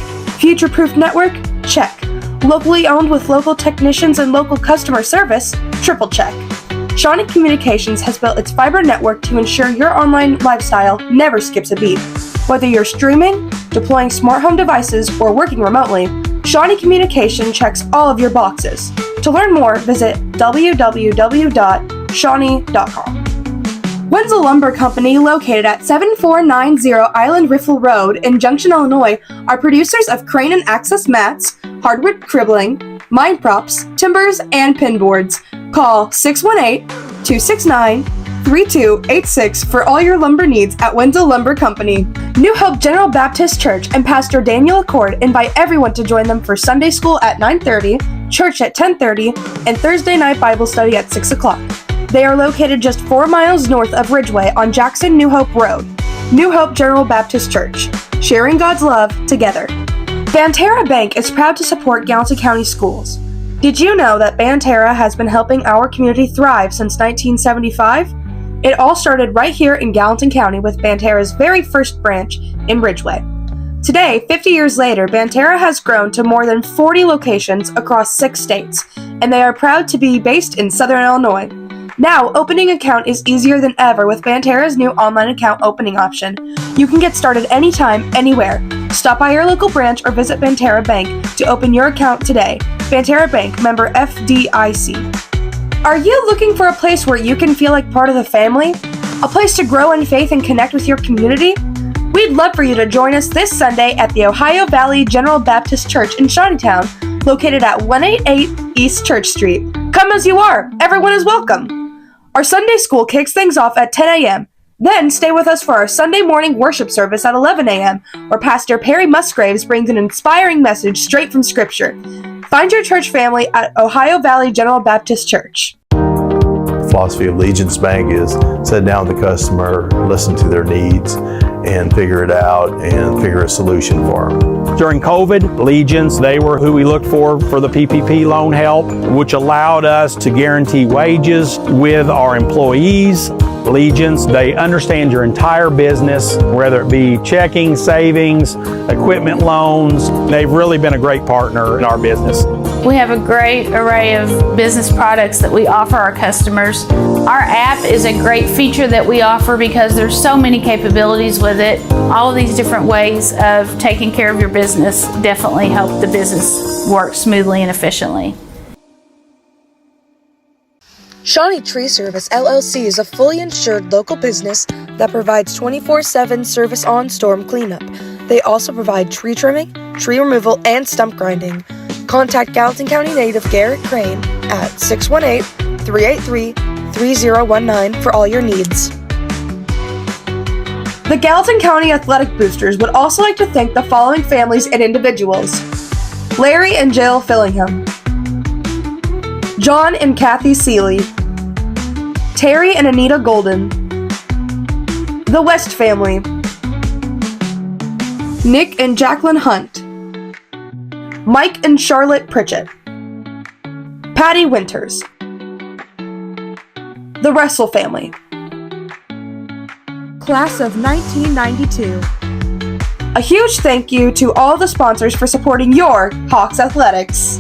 Future-proof network? Check. Locally owned with local technicians and local customer service? Triple check. Shawnee Communications has built its fiber network to ensure your online lifestyle never skips a beat. Whether you're streaming, deploying smart home devices, or working remotely, Shawnee Communication checks all of your boxes. To learn more, visit www.shawnee.com. Wenzel Lumber Company, located at 7490 Island Riffle Road in Junction, Illinois, are producers of crane and access mats, hardwood cribbling, mine props, timbers, and pin boards. Call 618-269-3286 for all your lumber needs at Wenzel Lumber Company. New Hope General Baptist Church and Pastor Daniel Accord invite everyone to join them for Sunday school at 9:30, church at 10:30, and Thursday night Bible study at 6 o'clock. They are located just 4 miles north of Ridgeway on Jackson New Hope Road. New Hope General Baptist Church, sharing God's love together. Banterra Bank is proud to support Gallatin County schools. Did you know that Banterra has been helping our community thrive since 1975? It all started right here in Gallatin County with Banterra's very first branch in Ridgeway. Today, 50 years later, Banterra has grown to more than 40 locations across 6 states, and they are proud to be based in Southern Illinois. Now, opening an account is easier than ever with Banterra's new online account opening option. You can get started anytime, anywhere. Stop by your local branch or visit Banterra Bank to open your account today. Banterra Bank, member FDIC. Are you looking for a place where you can feel like part of the family? A place to grow in faith and connect with your community? We'd love for you to join us this Sunday at the Ohio Valley General Baptist Church in Shawneetown, located at 188 East Church Street. Come as you are. Everyone is welcome. Our Sunday school kicks things off at 10 a.m. Then stay with us for our Sunday morning worship service at 11 a.m., where Pastor Perry Musgraves brings an inspiring message straight from Scripture. Find your church family at Ohio Valley General Baptist Church. Philosophy of Legence Bank is sit down with the customer, listen to their needs, and figure it out and figure a solution for them. During COVID, Legence, they were who we looked for the PPP loan help, which allowed us to guarantee wages with our employees. Legence, they understand your entire business, whether it be checking, savings, equipment loans. They've really been a great partner in our business. We have a great array of business products that we offer our customers. Our app is a great feature that we offer because there's so many capabilities with it. All of these different ways of taking care of your business definitely help the business work smoothly and efficiently. Shawnee Tree Service LLC is a fully insured local business that provides 24/7 service on storm cleanup. They also provide tree trimming, tree removal, and stump grinding. Contact Gallatin County native Garrett Crane at 618-383-3019 for all your needs. The Gallatin County Athletic Boosters would also like to thank the following families and individuals: Larry and Jill Fillingham, John and Kathy Seeley, Terry and Anita Golden, the West family, Nick and Jacqueline Hunt, Mike and Charlotte Pritchett, Patty Winters, the Russell family, Class of 1992. A huge thank you to all the sponsors for supporting your Hawks Athletics.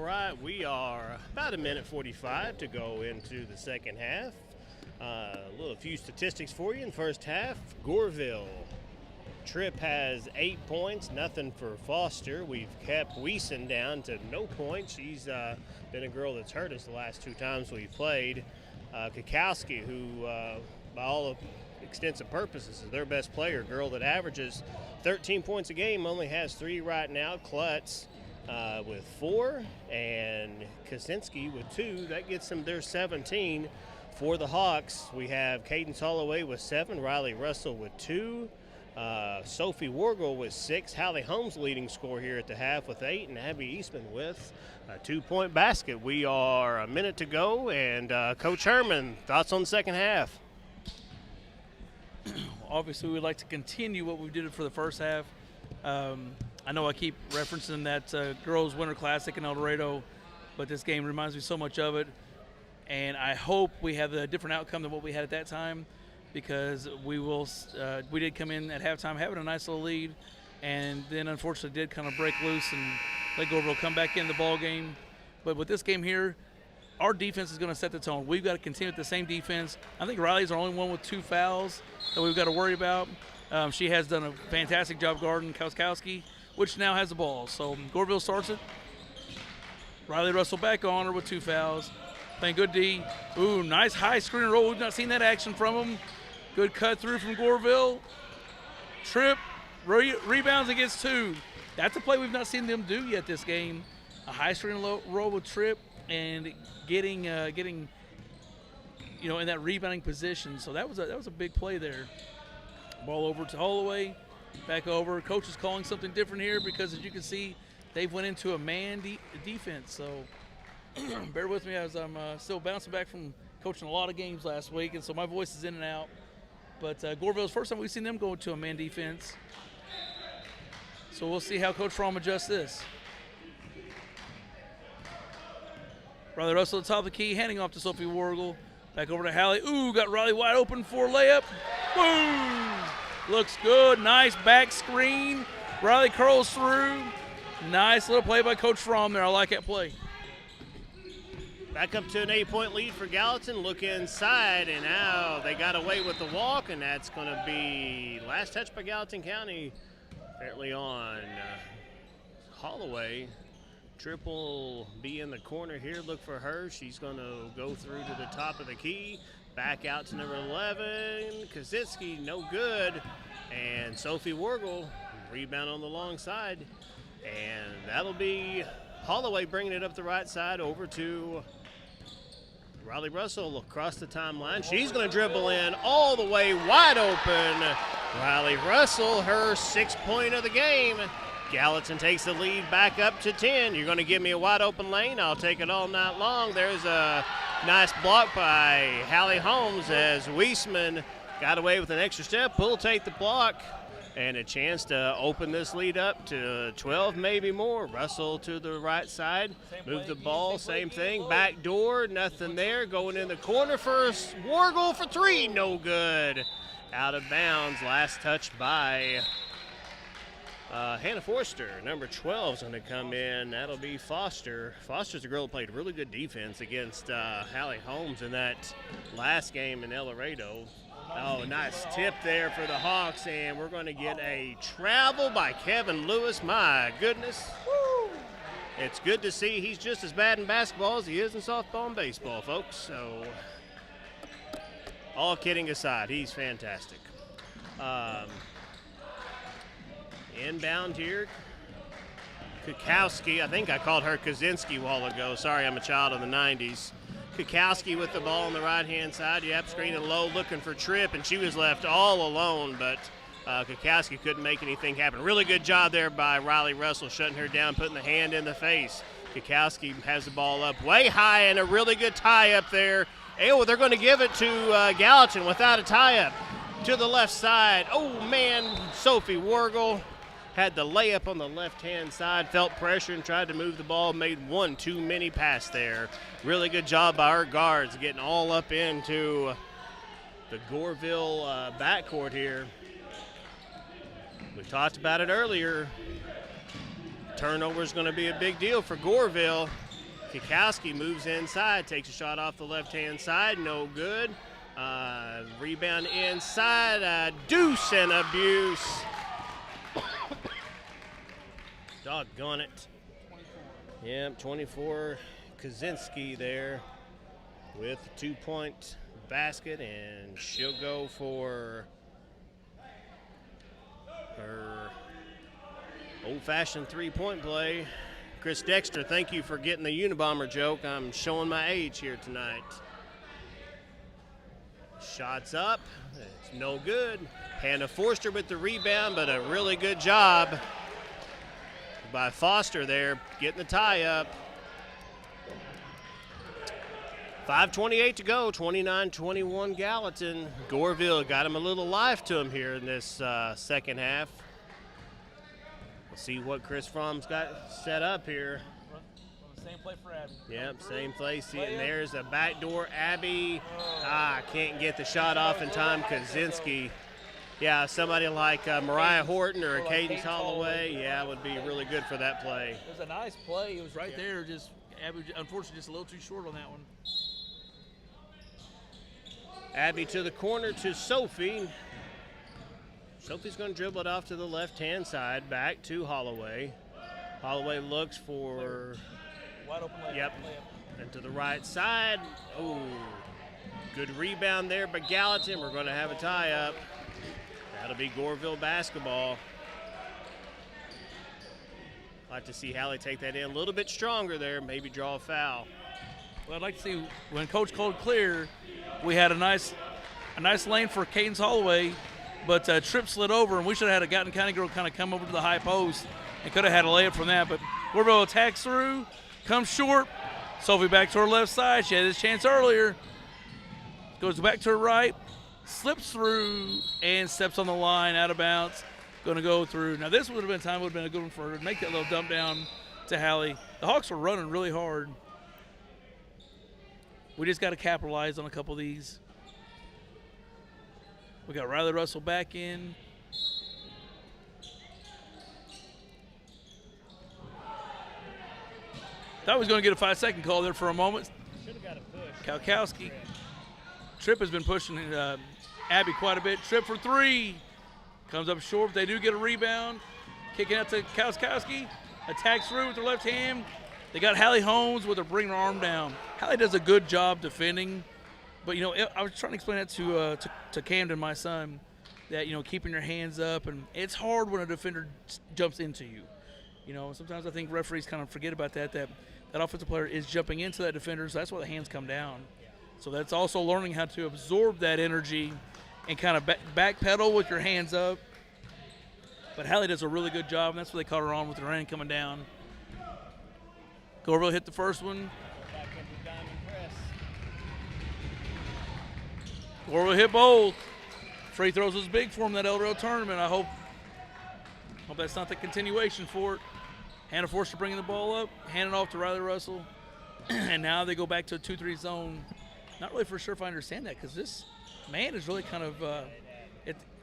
right, we are about a minute 45 to go into the second half. A few statistics for you in the first half. Goreville. Tripp has 8 points, nothing for Foster. We've kept Wiesen down to no points. She's been a girl that's hurt us the last 2 times we've played. Kukowski, who by all extensive purposes is their best player, girl that averages 13 points a game, only has 3 right now. Klutz with 4 and Kaczynski with 2. That gets them their 17. For the Hawks, we have Cadence Holloway with 7, Riley Russell with 2, Sophie Wargle with 6, Hallie Holmes leading scorer here at the half with 8, and Abby Eastman with a 2-point basket. We are a minute to go, and Coach Herman, thoughts on the second half? Obviously, we'd like to continue what we did for the first half. I know I keep referencing that girls' winter classic in El Dorado, but this game reminds me so much of it. And I hope we have a different outcome than what we had at that time, because we did come in at halftime having a nice little lead, and then unfortunately did kind of break loose and let Goreville come back in the ball game. But with this game here, our defense is going to set the tone. We've got to continue with the same defense. I think Riley's our only one with 2 fouls that we've got to worry about. She has done a fantastic job guarding Kowskowski, which now has the ball. So Goreville starts it. Riley Russell back on her with 2 fouls. Playing good D. Ooh, nice high screen and roll. We've not seen that action from him. Good cut through from Goreville. Tripp rebounds and gets 2. That's a play we've not seen them do yet this game. A high screen roll with Tripp and getting in that rebounding position. So that was a big play there. Ball over to Holloway. Back over. Coach is calling something different here because, as you can see, they've went into a man defense. So bear with me as I'm still bouncing back from coaching a lot of games last week, and so my voice is in and out. But Goreville's first time we've seen them go into a man defense. So we'll see how Coach Fromm adjusts this. Riley Russell at the top of the key, handing off to Sophie Wargle. Back over to Hallie. Ooh, got Riley wide open for a layup. Boom! Looks good. Nice back screen. Riley curls through. Nice little play by Coach Fromm there. I like that play. Back up to an 8-point lead for Gallatin. Look inside, and now they got away with the walk, and that's going to be last touch by Gallatin County. Apparently on Holloway. Tripp will be in the corner here. Look for her. She's going to go through to the top of the key. Back out to number 11. Kaczynski, no good. And Sophie Wargle, rebound on the long side. And that'll be Holloway bringing it up the right side over to Riley Russell across the timeline. She's going to dribble in all the way wide open. Riley Russell, her 6th point of the game. Gallatin takes the lead back up to 10. You're going to give me a wide open lane. I'll take it all night long. There's a nice block by Hallie Holmes as Wiesman got away with an extra step. Will take the block. And a chance to open this lead up to 12, maybe more. Russell to the right side. Move the ball, same thing. Back door, nothing there. Going in the corner first. Wargle for 3, no good. Out of bounds. Last touch by Hannah Forster. Number 12 is going to come in. That'll be Foster. Foster's a girl who played really good defense against Hallie Holmes in that last game in El Dorado. Oh, nice tip there for the Hawks, and we're going to get a travel by Kevin Lewis. My goodness. Woo. It's good to see he's just as bad in basketball as he is in softball and baseball, folks. So, all kidding aside, he's fantastic. Inbound here. Kukowski, I think I called her Kaczynski a while ago. Sorry, I'm a child of the 90s. Kukowski with the ball on the right-hand side. Yep, screening low, looking for Tripp, and she was left all alone, but Kukowski couldn't make anything happen. Really good job there by Riley Russell, shutting her down, putting the hand in the face. Kukowski has the ball up way high, and a really good tie-up there. Oh, they're going to give it to Gallatin without a tie-up. To the left side. Oh, man, Sophie Wargle had the layup on the left-hand side, felt pressure and tried to move the ball, made one too many pass there. Really good job by our guards getting all up into the Goreville backcourt here. We talked about it earlier. Turnover is going to be a big deal for Goreville. Kikowski moves inside, takes a shot off the left-hand side, no good. Rebound inside, deuce and abuse. Doggone it. Yep, 24 Kaczynski there with a 2-point basket, and she'll go for her old-fashioned 3-point play. Chris Dexter, thank you for getting the Unabomber joke. I'm showing my age here tonight. Shots up, it's no good. Hannah Forster with the rebound, but a really good job by Foster there, getting the tie up. 5:28 to go, 29-21 Gallatin. Goreville got him a little life to him here in this second half. We'll see what Chris Fromm's got set up here. Same play for Abby. Yep, same play. See it, and there's a backdoor. Abby can't get the shot off in time. Kaczynski. Yeah, somebody like Mariah Horton or Cadence Holloway, yeah, would be really good for that play. It was a nice play. It was right there. Just Abby, unfortunately, just a little too short on that one. Abby to the corner to Sophie. Sophie's going to dribble it off to the left-hand side, back to Holloway. Holloway looks for... Wide open layup. Yep, and to the right side. Oh, good rebound there by Gallatin. We're going to have a tie-up. That'll be Goreville basketball. Like to see Hallie take that in a little bit stronger there, maybe draw a foul. Well, I'd like to see when Coach called clear, we had a nice lane for Cadence Holloway, but Tripp slid over, and we should have had a Gallatin County girl kind of come over to the high post and could have had a layup from that. But Goreville attacks through, comes short. Sophie back to her left side. She had this chance earlier. Goes back to her right, slips through, and steps on the line out of bounds. Going to go through. Now this would have been a good one for her to make that little dump down to Hallie. The Hawks were running really hard. We just got to capitalize on a couple of these. We got Riley Russell back in. Thought he was going to get a 5-second call there for a moment. Should have got a push. Kalkowski. Tripp has been pushing Abby quite a bit. Tripp for three. Comes up short. They do get a rebound. Kicking out to Kalkowski. Attacks through with their left hand. They got Hallie Holmes with her bringing her arm down. Hallie does a good job defending. But, you know, I was trying to explain that to Camden, my son, that, you know, keeping your hands up. And it's hard when a defender jumps into you. You know, sometimes I think referees kind of forget about that offensive player is jumping into that defender, so that's why the hands come down. So that's also learning how to absorb that energy and kind of backpedal with your hands up. But Hallie does a really good job, and that's what they caught her on with her hand coming down. Goreville hit the first one. Back into diamond press. Goreville hit both. Free throws was big for him that El Dorado tournament. I hope that's not the continuation for it. Hannah Forster bringing the ball up, handing it off to Riley Russell. And now they go back to a 2-3 zone. Not really for sure if I understand that, because this man is really kind of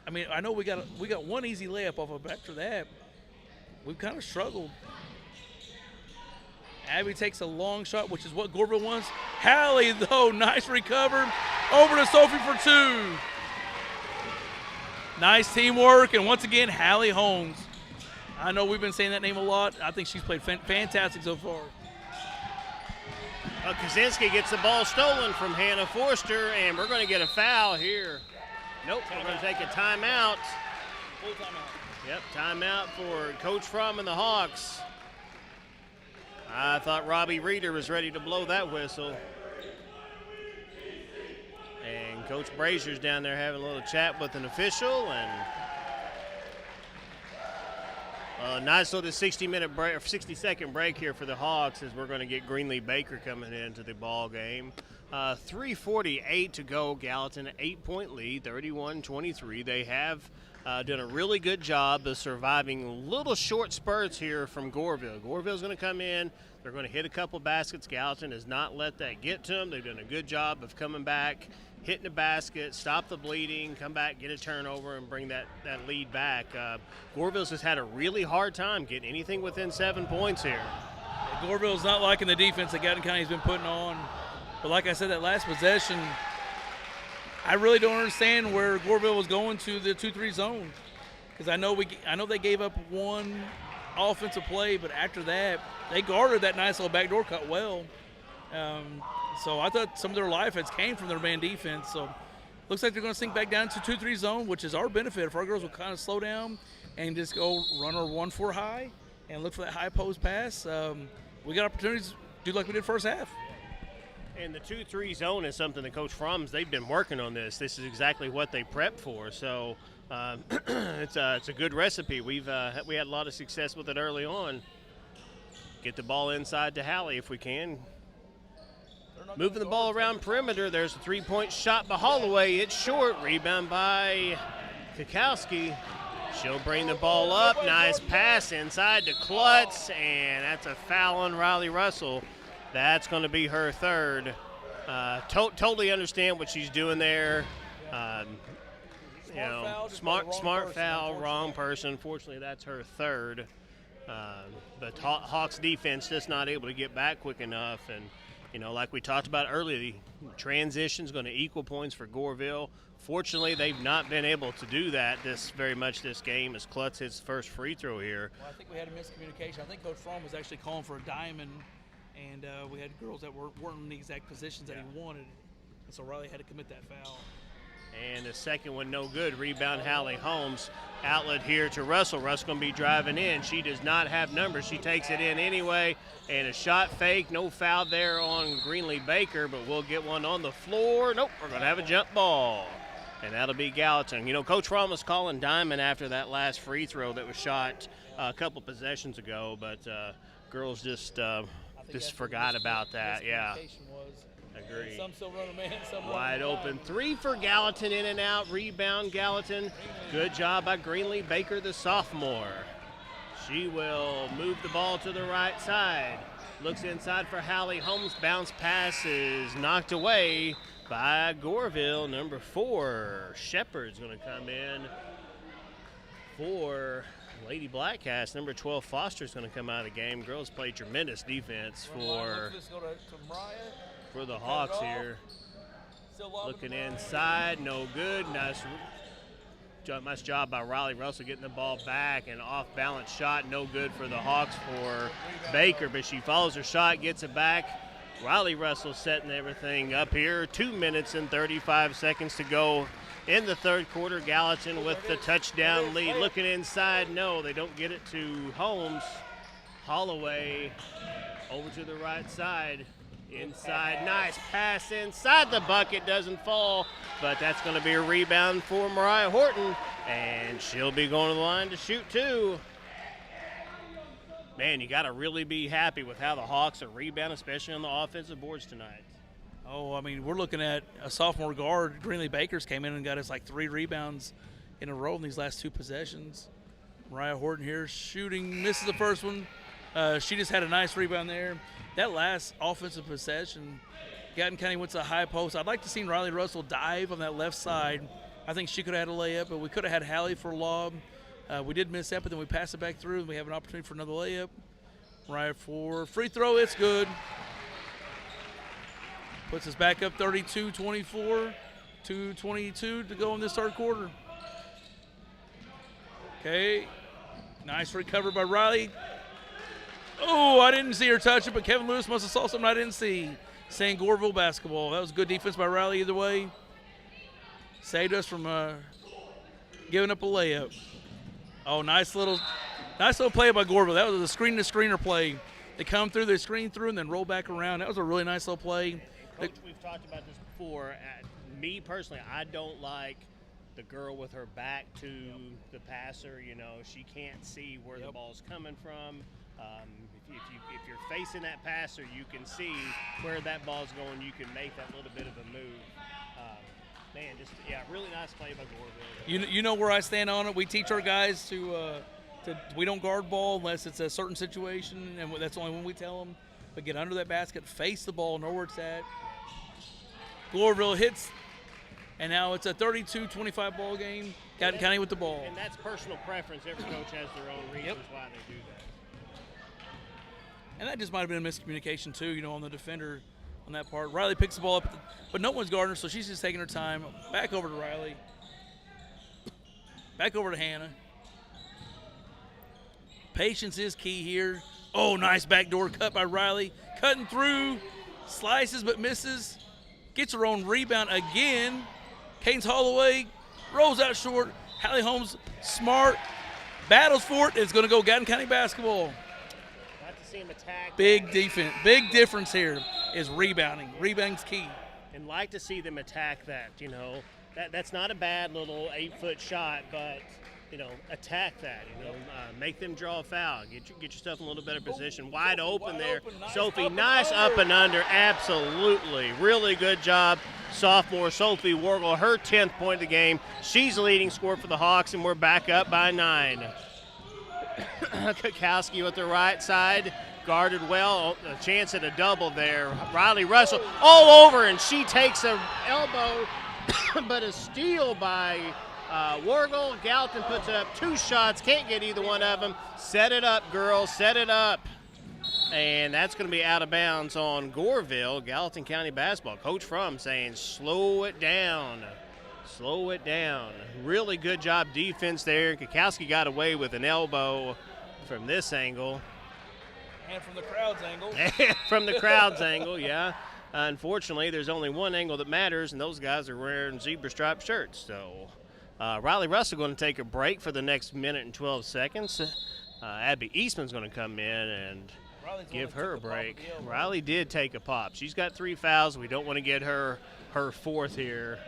I mean, I know we got one easy layup off of, but after that, we've kind of struggled. Abby takes a long shot, which is what Goreville wants. Hallie, though, nice recover. Over to Sophie for two. Nice teamwork, and once again, Hallie Holmes. I know we've been saying that name a lot. I think she's played fantastic so far. Kaczynski gets the ball stolen from Hannah Forster, and we're going to get a foul here. Nope, we're going to take a timeout. Full timeout. Yep, timeout for Coach Fromm and the Hawks. I thought Robbie Reeder was ready to blow that whistle. And Coach Brazier's down there having a little chat with an official, and a nice little 60-minute break, or 60-second break here for the Hawks as we're going to get Greenlee Baker coming into the ball game. 3:48 to go. Gallatin, 8-point lead, 31-23. They have done a really good job of surviving little short spurts here from Goreville. Goreville's going to come in. They're going to hit a couple baskets. Gallatin has not let that get to them. They've done a good job of coming back, hitting the basket, stop the bleeding, come back, get a turnover, and bring that lead back. Goreville's has had a really hard time getting anything within 7 points here. Goreville's not liking the defense that Gallatin County's been putting on. But like I said, that last possession, I really don't understand where Goreville was going to the 2-3 zone. Because I know they gave up one offensive play, but after that, they guarded that nice little backdoor cut well. So I thought some of their life has came from their man defense. So looks like they're going to sink back down to 2-3 zone, which is our benefit. If our girls will kind of slow down and just go run our 1-4 high and look for that high post pass, we got opportunities to do like we did first half. And the 2-3 zone is something that Coach Fromm's, they've been working on this. This is exactly what they prepped for. So it's a good recipe. We had a lot of success with it early on. Get the ball inside to Hallie if we can. Moving the ball around perimeter. There's a three-point shot by Holloway. It's short. Rebound by Kukowski. She'll bring the ball up. Nice pass inside to Klutz, and that's a foul on Riley Russell. That's going to be her third. Totally understand what she's doing there. Smart foul, wrong person. Unfortunately, that's her third. But Hawks defense just not able to get back quick enough. And, like we talked about earlier, the transition's going to equal points for Goreville. Fortunately, they've not been able to do that very much this game as Klutz hits first free throw here. Well, I think we had a miscommunication. I think Coach Fromm was actually calling for a diamond, and we had girls that weren't in the exact positions that he wanted. And so Riley had to commit that foul. And the second one no good. Rebound Hallie Holmes. Outlet here to Russell. Russell going to be driving in. She does not have numbers. She takes it in anyway. And a shot fake. No foul there on Greenlee Baker, but we'll get one on the floor. Nope, we're going to have a jump ball. And that'll be Gallatin. Coach Fromm was calling diamond after that last free throw that was shot a couple possessions ago, but girls just forgot about that. Yeah. Agree. Some still run a man, some wide open three for Gallatin, in and out. Rebound Gallatin. Good job by Greenlee Baker, the sophomore. She will move the ball to the right side. Looks inside for Hallie Holmes. Bounce pass is knocked away by Goreville, number 4. Shepard's going to come in for Lady Blackcast. Number 12, Foster's going to come out of the game. Girls play tremendous defense for the Hawks here. Looking inside, no good. Nice job by Riley Russell getting the ball back, and off-balance shot, no good for the Hawks for Baker, but she follows her shot, gets it back. Riley Russell setting everything up here. 2 minutes and 35 seconds to go in the third quarter. Gallatin with the touchdown lead. Looking inside, no, they don't get it to Holmes. Holloway over to the right side. Inside, nice pass inside the bucket, doesn't fall, but that's going to be a rebound for Mariah Horton, and she'll be going to the line to shoot too. Man, you got to really be happy with how the Hawks are rebounding, especially on the offensive boards tonight. Oh, I mean, we're looking at a sophomore guard. Greenlee Bakers came in and got us like 3 rebounds in a row in these last 2 possessions. Mariah Horton here shooting, misses the first one. She just had a nice rebound there. That last offensive possession, Gallatin County went to the high post. I'd like to see Riley Russell dive on that left side. I think she could have had a layup, but we could have had Hallie for a lob. We did miss that, but then we passed it back through, and we have an opportunity for another layup. Right for free throw, it's good. Puts us back up 32-24, 2:22 to go in this third quarter. Okay, nice recovery by Riley. Oh, I didn't see her touch it, but Kevin Lewis must have saw something I didn't see. Saying Goreville basketball. That was good defense by Riley either way. Saved us from giving up a layup. Oh, nice little play by Goreville. That was a screen-to-screener play. They come through, they screen through, and then roll back around. That was a really nice little play. Coach, we've talked about this before. Me personally, I don't like the girl with her back to the passer. She can't see where the ball's coming from. If you're facing that passer, you can see where that ball's going. You can make that little bit of a move. Really nice play by Goreville. You know where I stand on it. We teach our guys to we don't guard ball unless it's a certain situation, and that's only when we tell them. But get under that basket, face the ball, know where it's at. Goreville hits, and now it's a 32-25 ball game. Gallatin County with the ball. And that's personal preference. Every coach has their own reasons why they do that. And that just might have been a miscommunication too, you know, on the defender on that part. Riley picks the ball up, but no one's guarding her, so she's just taking her time. Back over to Riley. Back over to Hannah. Patience is key here. Oh, nice backdoor cut by Riley. Cutting through, slices but misses. Gets her own rebound again. Cadence Holloway rolls out short. Hallie Holmes, smart, battles for it. It's going to go Gallatin County basketball. Got to see him attack. Big defense. Big difference here is rebounding. Rebounding's key. And like to see them attack that, you know. That's not a bad little 8-foot shot, but, you know, attack that, you know. Make them draw a foul. Get yourself in a little better position. Wide open there. Sophie, nice up and under. Absolutely. Really good job. Sophomore Sophie Wargle, her 10th point of the game. She's the leading scorer for the Hawks, and we're back up by 9. Kukowski with the right side. Guarded well. A chance at a double there. Riley Russell all over, and she takes an elbow, but a steal by Wargle. Gallatin puts up 2 shots. Can't get either one of them. Set it up, girls. Set it up. And that's going to be out of bounds on Goreville. Gallatin County basketball. Coach Fromm saying slow it down. Slow it down. Really good job defense there. Kukowski got away with an elbow from this angle. And from the crowd's angle. From the crowd's angle, yeah. Unfortunately, there's only one angle that matters, and those guys are wearing zebra-striped shirts. So Riley Russell going to take a break for the next minute and 12 seconds. Abby Eastman's going to come in and give her a break. Riley did take a pop. She's got 3 fouls. We don't want to get her 4th here.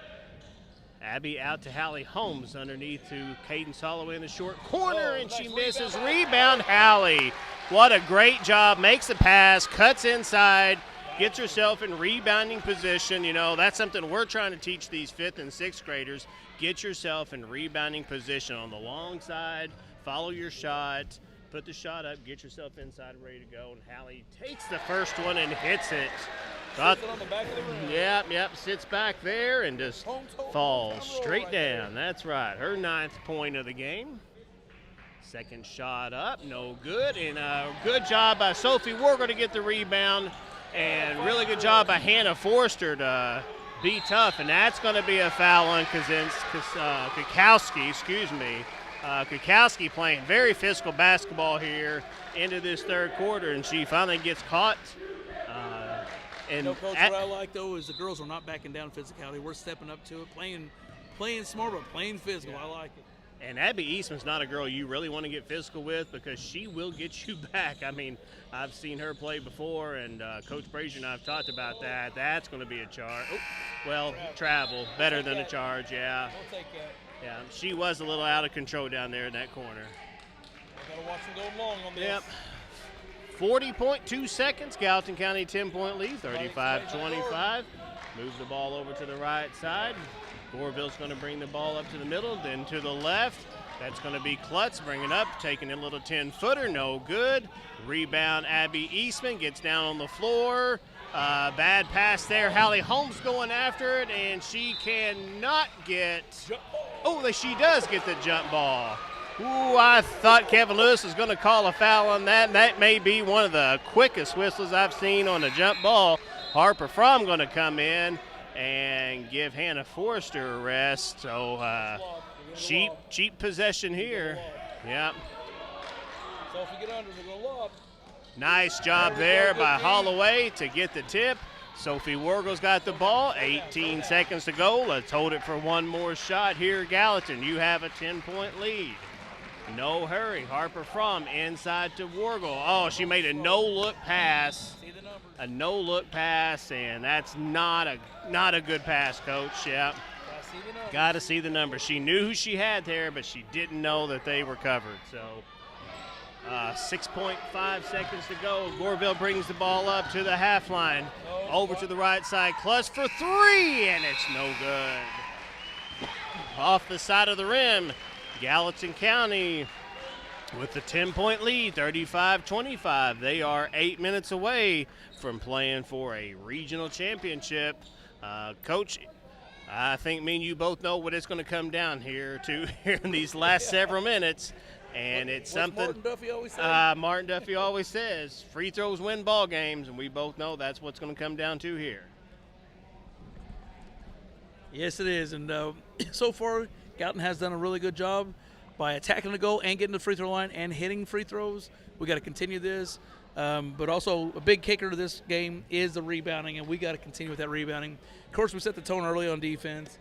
Abby out to Hallie Holmes underneath to Cadence Holloway in the short corner, and she misses. Rebound, Hallie. What a great job. Makes the pass, cuts inside, gets herself in rebounding position. You know, that's something we're trying to teach these 5th and 6th graders. Get yourself in rebounding position on the long side. Follow your shot. Put the shot up, get yourself inside and ready to go. And Hallie takes the first one and hits it. Sits it on the back of the rim. Yep, sits back there and just falls straight down. That's right, her 9th point of the game. Second shot up, no good. And a good job by Sophie Wargle to get the rebound. And really good job by Hannah Forster to be tough. And that's going to be a foul on Kukowski, Kukowski playing very physical basketball here into this 3rd quarter, and she finally gets caught. And Coach, what I like, though, is the girls are not backing down physicality. We're stepping up to it, playing smart, but playing physical. Yeah. I like it. And Abby Eastman's not a girl you really want to get physical with because she will get you back. I mean, I've seen her play before, and Coach Brazier and I have talked about that. That's going to be a charge. Oh, well, travel. Better than a charge, yeah. We'll take that. Yeah, she was a little out of control down there in that corner. We've got to watch them go long on this. Yep. 40.2 seconds. Gallatin County 10-point lead, 35-25. Move the ball over to the right side. Goreville's going to bring the ball up to the middle, then to the left. That's going to be Klutz bringing up, taking a little 10-footer, no good. Rebound, Abby Eastman gets down on the floor. Bad pass there. Hallie Holmes going after it, and she cannot get. Oh, she does get the jump ball. Ooh, I thought Kevin Lewis was going to call a foul on that, and that may be one of the quickest whistles I've seen on a jump ball. Harper Fromm going to come in and give Hannah Forrester a rest. So cheap possession here. Yep. So if you get under, we're going to lob. Nice job there by Holloway to get the tip. Sophie Wargle's got the ball. 18 seconds to go. Let's hold it for one more shot here, Gallatin. You have a 10-point lead. No hurry. Harper Fromm inside to Wargle. Oh, she made a no-look pass. A no-look pass, and that's not a good pass, Coach. Yeah. Got to see the numbers. She knew who she had there, but she didn't know that they were covered. So 6.5 seconds to go. Goreville brings the ball up to the half line. Over to the right side. Clutch for 3, and it's no good. Off the side of the rim. Gallatin County with the 10-point lead, 35-25. They are 8 minutes away from playing for a regional championship. Coach, I think me and you both know what it's going to come down here to here in these last several minutes. And it's What's something Martin Duffy always says? Martin Duffy always says, free throws win ball games, and we both know that's what's going to come down to here. Yes, it is. And so far, Gallatin has done a really good job by attacking the goal and getting to the free throw line and hitting free throws. We got to continue this. But also a big kicker to this game is the rebounding, and we got to continue with that rebounding. Of course, we set the tone early on defense.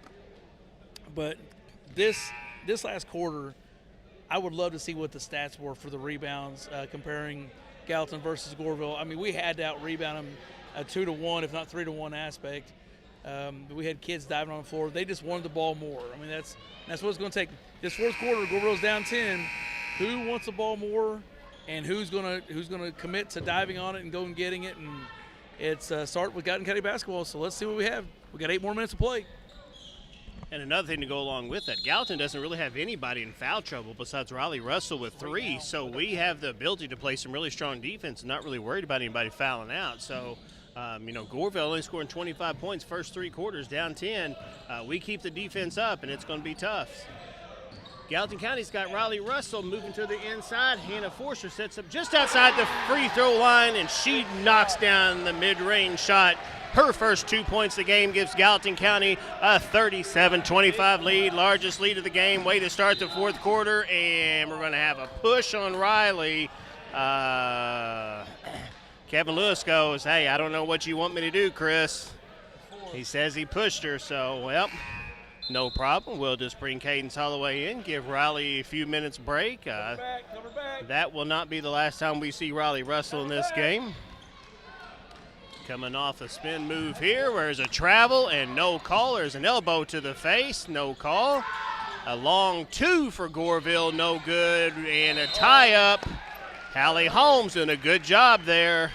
But this last quarter, I would love to see what the stats were for the rebounds comparing Gallatin versus Goreville. I mean, we had to out-rebound them a 2-to-1, if not 3-to-1 aspect. We had kids diving on the floor. They just wanted the ball more. I mean, that's what it's going to take. This fourth quarter, Goreville's down 10. Who wants the ball more, and who's gonna commit to diving on it and going and getting it? And it's start with Gallatin County basketball. So let's see what we have. We got 8 more minutes to play. And another thing to go along with that, Gallatin doesn't really have anybody in foul trouble besides Riley Russell with 3. So we have the ability to play some really strong defense and not really worried about anybody fouling out. So, Goreville only scoring 25 points first 3 quarters, down 10. We keep the defense up, and it's going to be tough. Gallatin County's got Riley Russell moving to the inside. Hannah Forster sets up just outside the free throw line, and she knocks down the mid-range shot. Her first 2 points of the game gives Gallatin County a 37-25 lead, largest lead of the game. Way to start the fourth quarter, and we're going to have a push on Riley. Kevin Lewis goes, hey, I don't know what you want me to do, Chris. He says he pushed her, so, well, no problem. We'll just bring Cadence Holloway in, give Riley a few minutes break. Cover back. That will not be the last time we see Riley Russell in this game. Coming off a spin move here, where there's a travel and no call. There's an elbow to the face, no call. A long 2 for Goreville, no good, and a tie-up. Hallie Holmes doing a good job there.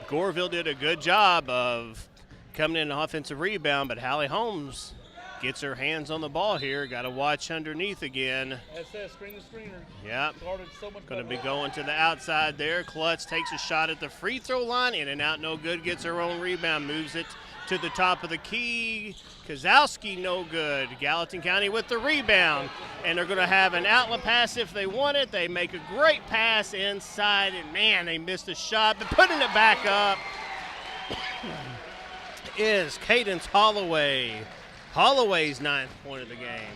Goreville did a good job of coming in an offensive rebound, but Hallie Holmes gets her hands on the ball here. Got to watch underneath again. That's that, screen the screener. Yep. So Going to be going to the outside there. Klutz takes a shot at the free throw line. In and out, no good. Gets her own rebound. Moves it to the top of the key. Kozowski, no good. Gallatin County with the rebound. And they're going to have an outlet pass if they want it. They make a great pass inside. And, man, they missed a shot. But putting it back up is Cadence Holloway. Holloway's 9th point of the game.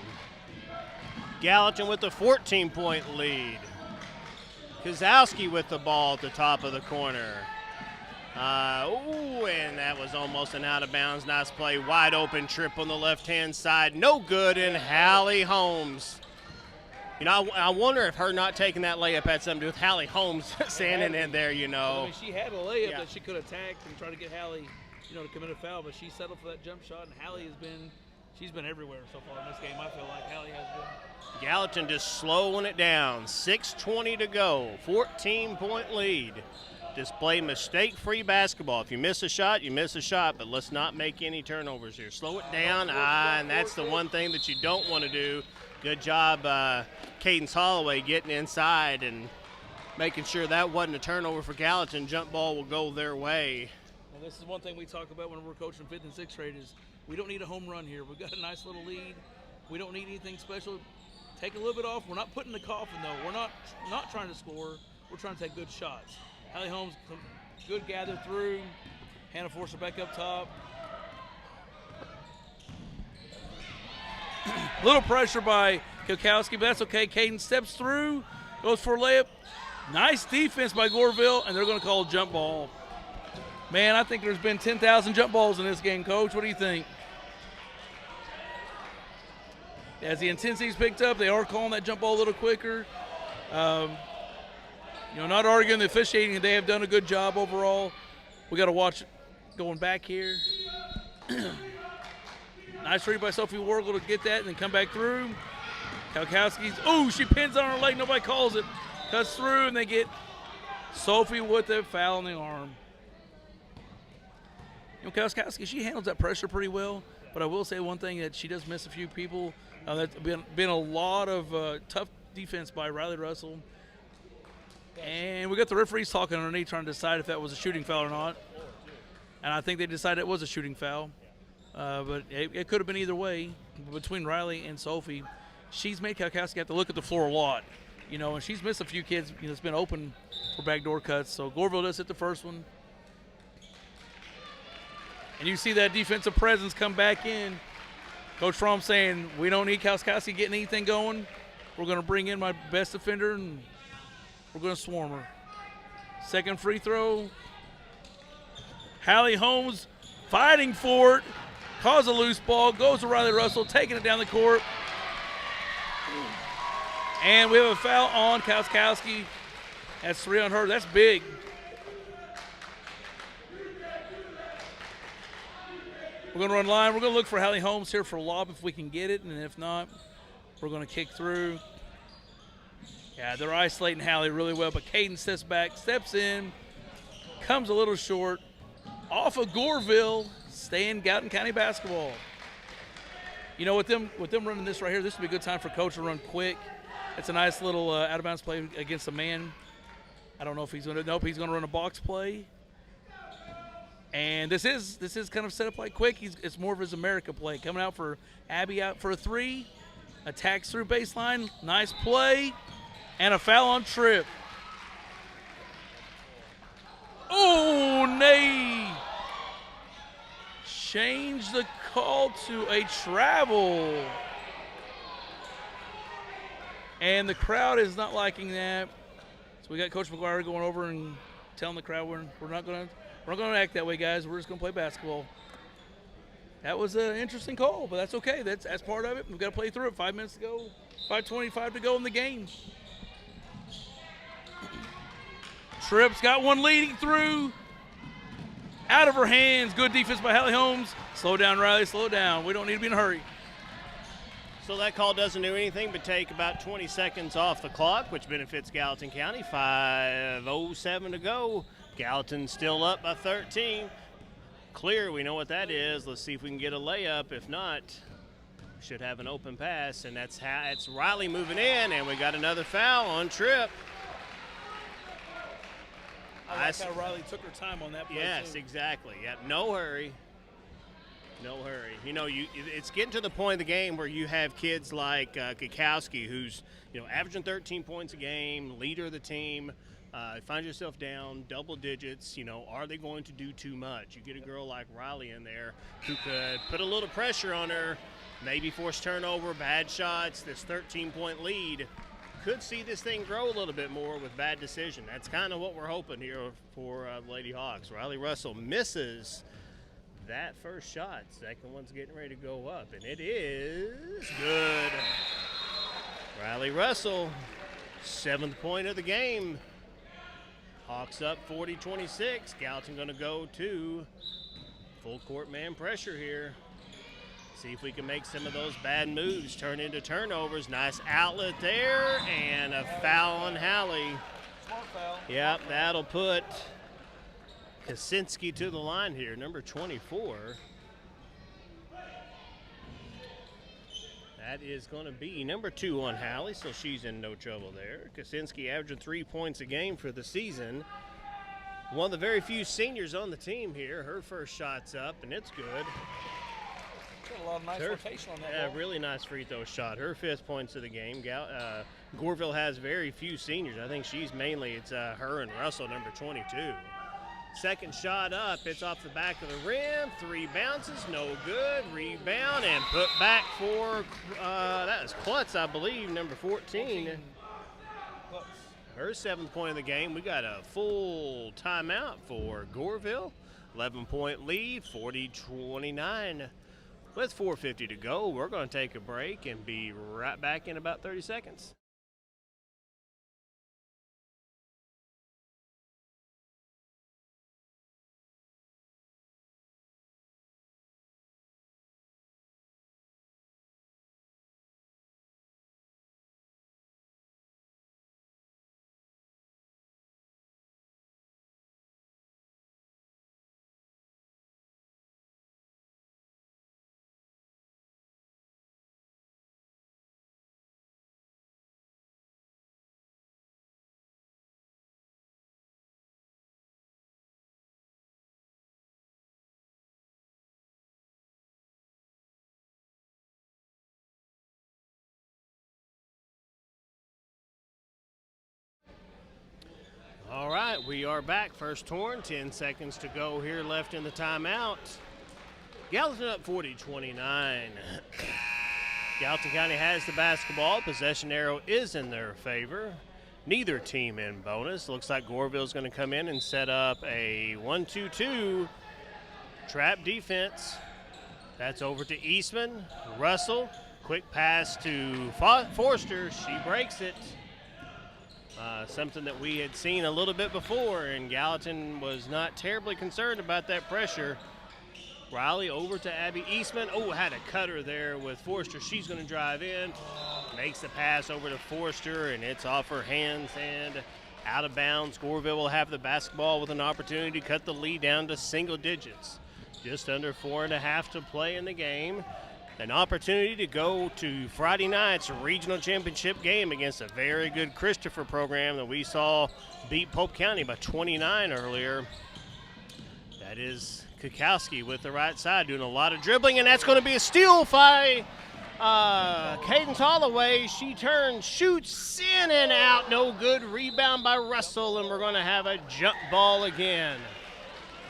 Gallatin with the 14-point lead. Kozowski with the ball at the top of the corner. And that was almost an out-of-bounds. Nice play. Wide open trip on the left-hand side. No good, and Hallie Holmes. I wonder if her not taking that layup had something to do with Hallie Holmes standing in there, I mean, she had a layup that she could attack and try to get Hallie, to commit a foul, but she settled for that jump shot, and Hallie she's been everywhere so far in this game. I feel like Hallie has been. Gallatin just slowing it down. 6:20 to go. 14-point lead. Display mistake-free basketball. If you miss a shot, you miss a shot, but let's not make any turnovers here. Slow it down, and that's the one thing that you don't want to do. Good job, Cadence Holloway, getting inside and making sure that wasn't a turnover for Gallatin. Jump ball will go their way. Well, this is one thing we talk about when we're coaching 5th and 6th grade is we don't need a home run here. We've got a nice little lead. We don't need anything special. Take a little bit off. We're not putting the coffin, though. We're not trying to score. We're trying to take good shots. Hallie Holmes, good gather through. Hannah Forster back up top. Little pressure by Kukowski, but that's okay. Caden steps through, goes for a layup. Nice defense by Goreville, and they're going to call a jump ball. Man, I think there's been 10,000 jump balls in this game, Coach. What do you think? As the intensity's picked up, they are calling that jump ball a little quicker. Not arguing the officiating. They have done a good job overall. We got to watch it going back here. Nice read by Sophie Wargle to get that and then come back through. Kalkowski's, she pins on her leg. Nobody calls it. Cuts through, and they get Sophie with a foul in the arm. Kalkowski, she handles that pressure pretty well, but I will say one thing, that she does miss a few people. That's been a lot of tough defense by Riley Russell. And we got the referees talking underneath trying to decide if that was a shooting foul or not. And I think they decided it was a shooting foul. But it could have been either way between Riley and Sophie. she's made Kalkowski have to look at the floor a lot. And she's missed a few kids, it's been open for backdoor cuts. So Goreville does hit the first one. And you see that defensive presence come back in. Coach Fromm saying, we don't need Kalkowski getting anything going. We're going to bring in my best defender, and we're going to swarm her. Second free throw. Hallie Holmes fighting for it. Calls a loose ball. Goes to Riley Russell, taking it down the court. And we have a foul on Kalkowski. That's 3 on her. That's big. We're going to run line. We're going to look for Hallie Holmes here for a lob if we can get it, and if not, we're going to kick through. Yeah, they're isolating Hallie really well, but Caden steps back, steps in, comes a little short. Off of Goreville, staying Gallatin County basketball. With them running this right here, this would be a good time for Coach to run quick. It's a nice little out-of-bounds play against a man. I don't know if he's going to. Nope, he's going to run a box play. And this is kind of set up like quick. It's more of his America play. Coming out for Abby out for a 3. Attacks through baseline. Nice play. And a foul on Tripp. Oh, nay. Change the call to a travel. And the crowd is not liking that. So we got Coach McGuire going over and telling the crowd we're not going to act that way, guys. We're just going to play basketball. That was an interesting call, but that's okay. That's part of it. We've got to play through it. 5 minutes to go. 5:25 to go in the game. Tripp's got one leading through. Out of her hands. Good defense by Hallie Holmes. Slow down, Riley. Slow down. We don't need to be in a hurry. So that call doesn't do anything but take about 20 seconds off the clock, which benefits Gallatin County. 5:07 to go. Gallatin still up by 13. Clear, we know what that is. Let's see if we can get a layup. If not, we should have an open pass, and it's Riley moving in, and we got another foul on Tripp. I like how Riley took her time on that play. Yes, too. exactly. Yep, no hurry. No hurry. It's getting to the point of the game where you have kids like Kikowski, who's averaging 13 points a game, leader of the team. Find yourself down double digits. Are they going to do too much? You get a girl like Riley in there who could put a little pressure on her, maybe force turnover, bad shots. This 13-point lead could see this thing grow a little bit more with bad decision. That's kind of what we're hoping here for Lady Hawks. Riley Russell misses that first shot. Second one's getting ready to go up, and it is good. Riley Russell, 7th point of the game. Hawks up 40-26. Gallatin going to go to full court man pressure here. See if we can make some of those bad moves turn into turnovers. Nice outlet there, and a foul on Hallie. Smart foul. Yep, that'll put Kaczynski to the line here, number 24. That is going to be number 2 on Hallie, so she's in no trouble there. Kaczynski averaging 3 points a game for the season. One of the very few seniors on the team here. Her first shot's up, and it's good. Got a lot of nice rotation on that ball. Yeah, really nice free throw shot. Her 5th points of the game. Goreville has very few seniors. I think it's her and Russell, number 22. Second shot up, it's off the back of the rim. 3 bounces, no good. Rebound and put back for, that was Klutz, I believe, number 14. Her 7th point of the game. We got a full timeout for Goreville. 11-point lead, 40-29. With 4:50 to go, we're going to take a break and be right back in about 30 seconds. right, we are back. First torn, 10 seconds to go here left in the timeout. Gallatin up 40-29. Gallatin County has the basketball. Possession arrow is in their favor. Neither team in bonus. Looks like Goreville is going to come in and set up a 1-2-2 trap defense. That's over to Eastman. Russell, quick pass to Forster. She breaks it. Something that we had seen a little bit before, and Gallatin was not terribly concerned about that pressure. Riley over to Abby Eastman. Oh, had a cutter there with Forster. She's going to drive in. Makes the pass over to Forster, and it's off her hands and out of bounds. Goreville will have the basketball with an opportunity to cut the lead down to single digits. Just under 4.5 to play in the game. An opportunity to go to Friday night's regional championship game against a very good Christopher program that we saw beat Pope County by 29 earlier. That is Kukowski with the right side doing a lot of dribbling, and that's going to be a steal by Cadence Holloway. She turns, shoots in and out. No good. Rebound by Russell, and we're going to have a jump ball again.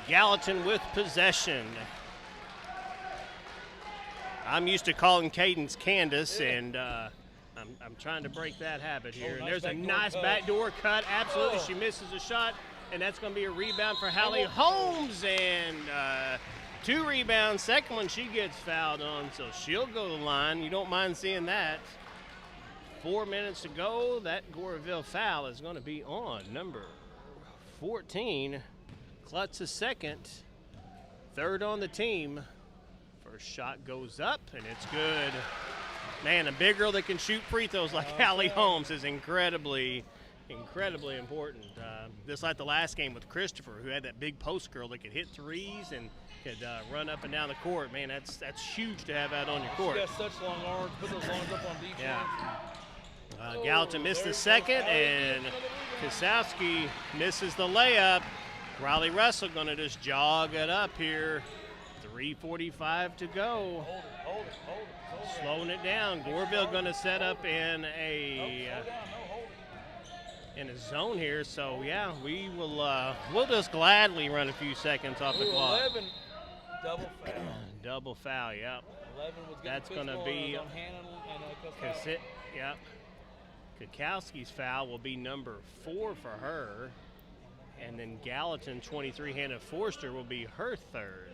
Gallatin with possession. I'm used to calling Cadence Candace, and I'm trying to break that habit here. And there's a nice backdoor cut. Absolutely, she misses a shot, and that's going to be a rebound for Hallie Holmes. And 2 rebounds. Second one she gets fouled on, so she'll go to the line. You don't mind seeing that. 4 minutes to go. That Goreville foul is going to be on number 14. Klutz is second. Third on the team. First shot goes up, and it's good. Man, a big girl that can shoot free throws like Hallie Holmes is incredibly important. Just like the last game with Christopher, who had that big post girl that could hit threes and could run up and down the court. Man, that's huge to have out on your court. She got such long arms. Put those arms up on defense. Yeah. Gallatin missed the second, and Kosowski misses the layup. Riley Russell going to just jog it up here. 3:45 to go. Hold it. Slowing it down. Goreville going to set up in a zone here. So yeah, we will. We'll just gladly run a few seconds off the clock. 11. Double foul. Double foul. Yep. 11 was that's going to be. Yep. Kukowski's foul will be number 4 for her, and then Gallatin 23 Hannah Forster will be her third.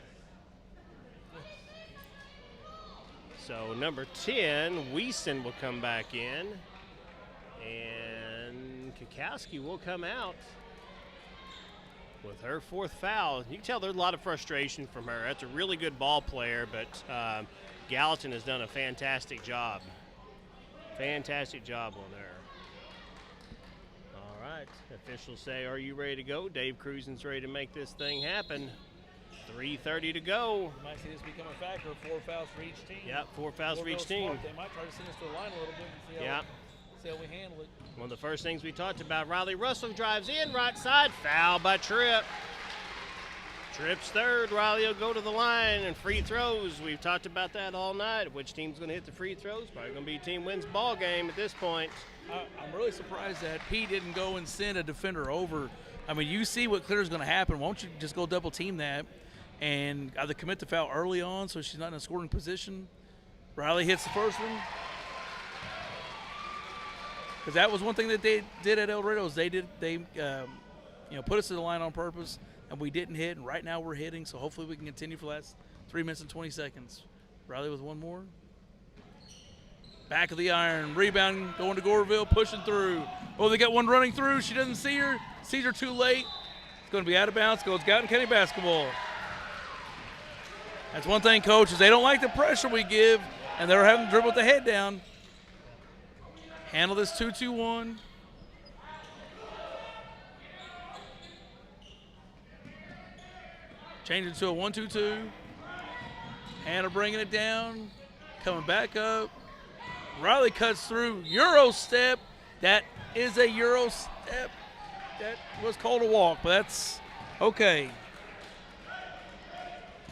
So number 10, Wiesen will come back in, and Kukowski will come out with her 4th foul. You can tell there's a lot of frustration from her. That's a really good ball player, but Gallatin has done a fantastic job. Fantastic job on her. All right, officials say, are you ready to go? Dave Cruisen's ready to make this thing happen. 3:30 to go. You might see this become a factor. 4 fouls for each team. Yep, 4 fouls for each team. They might try to send us to the line a little bit and see how we handle it. One of the first things we talked about, Riley Russell drives in, right side, foul by Tripp. Tripp's third. Riley will go to the line, and free throws. We've talked about that all night. Which team's going to hit the free throws? Probably going to be a team wins ball game at this point. I'm really surprised that Pete didn't go and send a defender over. I mean, you see what clear is going to happen. Why don't you just go double team that and either commit the foul early on so she's not in a scoring position. Riley hits the first one. Because that was one thing that they did at El Ritos. They put us to the line on purpose, and we didn't hit, and right now we're hitting, so hopefully we can continue for the last 3 minutes and 20 seconds. Riley with one more. Back of the iron, rebound going to Goreville, pushing through. Oh, they got one running through. She doesn't see her. Sees her too late. It's going to be out of bounds. Goes Gallatin County basketball. That's one thing, coach, is they don't like the pressure we give, and they're having to dribble with the head down. Handle this 2-2-1. Change it to a 1-2-2. Hannah bringing it down, coming back up. Riley cuts through. Euro step. That is a Euro step. That was called a walk, but that's okay.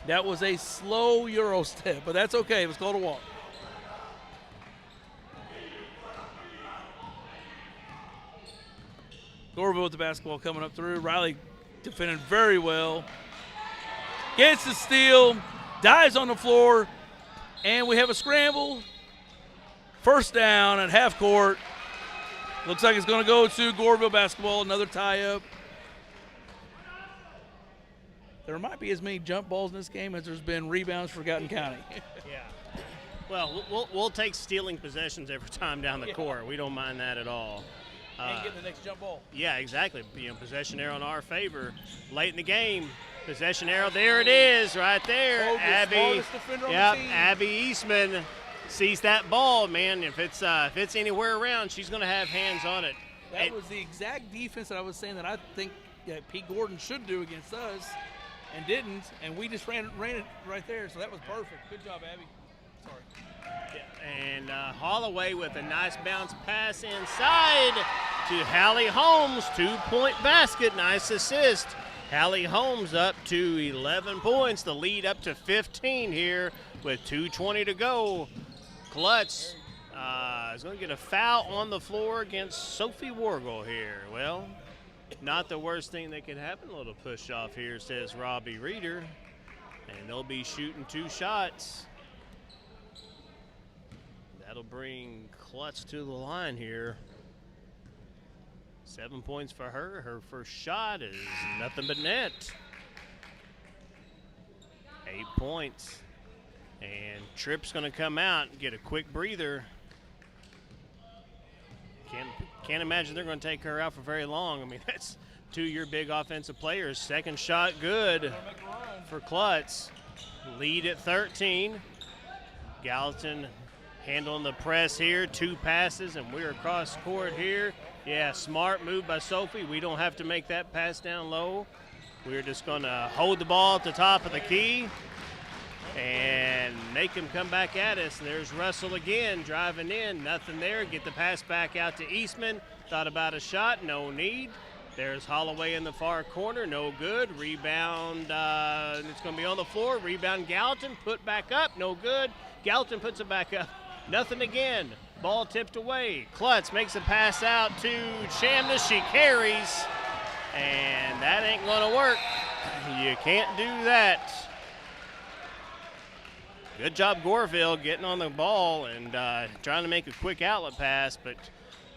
That was a slow Euro step, but that's okay. It was called a walk. Goreville with the basketball coming up through. Riley defending very well. Gets the steal, dives on the floor, and we have a scramble. First down at half court. Looks like it's going to go to Goreville basketball, another tie-up. There might be as many jump balls in this game as there's been rebounds for Gallatin County. Yeah. Well, we'll take stealing possessions every time down the court. We don't mind that at all. And get the next jump ball. Yeah, exactly. Possession arrow in our favor. Late in the game, possession arrow. There it is, right there. Abby. Abby Eastman sees that ball, man. If it's anywhere around, she's going to have hands on it. That was the exact defense that I was saying that I think that Pete Gordon should do against us, and didn't, and we just ran it right there. So that was perfect. Good job, Abby. Sorry. And Holloway with a nice bounce pass inside to Hallie Holmes. 2-point basket. Nice assist. Hallie Holmes up to 11 points. The lead up to 15 here with 2:20 to go. Klutz is going to get a foul on the floor against Sophie Wargle here. Well, not the worst thing that could happen. A little push off here, says Robbie Reeder. And they'll be shooting 2 shots. That'll bring Klutz to the line here. 7 points for her. Her first shot is nothing but net. 8 points. And Tripp's going to come out and get a quick breather. Can't imagine they're going to take her out for very long. I mean, that's 2 of your big offensive players. Second shot good for Klutz. Lead at 13. Gallatin handling the press here. 2 passes, and we're across court here. Yeah, smart move by Sophie. We don't have to make that pass down low. We're just going to hold the ball at the top of the key and make him come back at us. And there's Russell again, driving in. Nothing there. Get the pass back out to Eastman. Thought about a shot. No need. There's Holloway in the far corner. No good. Rebound. It's going to be on the floor. Rebound Gallatin. Put back up. No good. Gallatin puts it back up. Nothing again. Ball tipped away. Klutz makes a pass out to Chambliss. She carries. And that ain't going to work. You can't do that. Good job, Goreville, getting on the ball and trying to make a quick outlet pass, but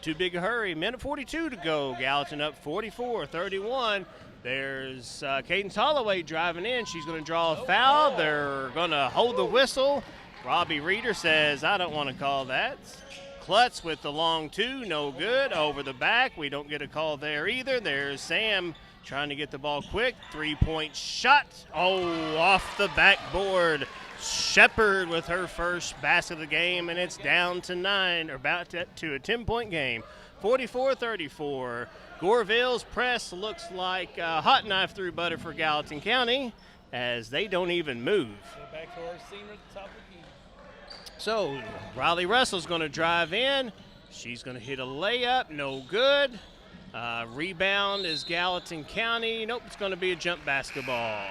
too big a hurry. Minute 42 to go. Gallatin up 44-31. There's Cadence Holloway driving in. She's going to draw a foul. They're going to hold the whistle. Robbie Reeder says, I don't want to call that. Klutz with the long 2, no good. Over the back, we don't get a call there either. There's Sam trying to get the ball quick. 3-point shot. Oh, off the backboard. Shepard with her first basket of the game, and it's down to 9, or about to a 10-point game. 44-34. Goreville's press looks like a hot knife through butter for Gallatin County as they don't even move. Back to our senior at the top of the key. So Riley Russell's going to drive in. She's going to hit a layup. No good. Rebound is Gallatin County. Nope, it's going to be a jump basketball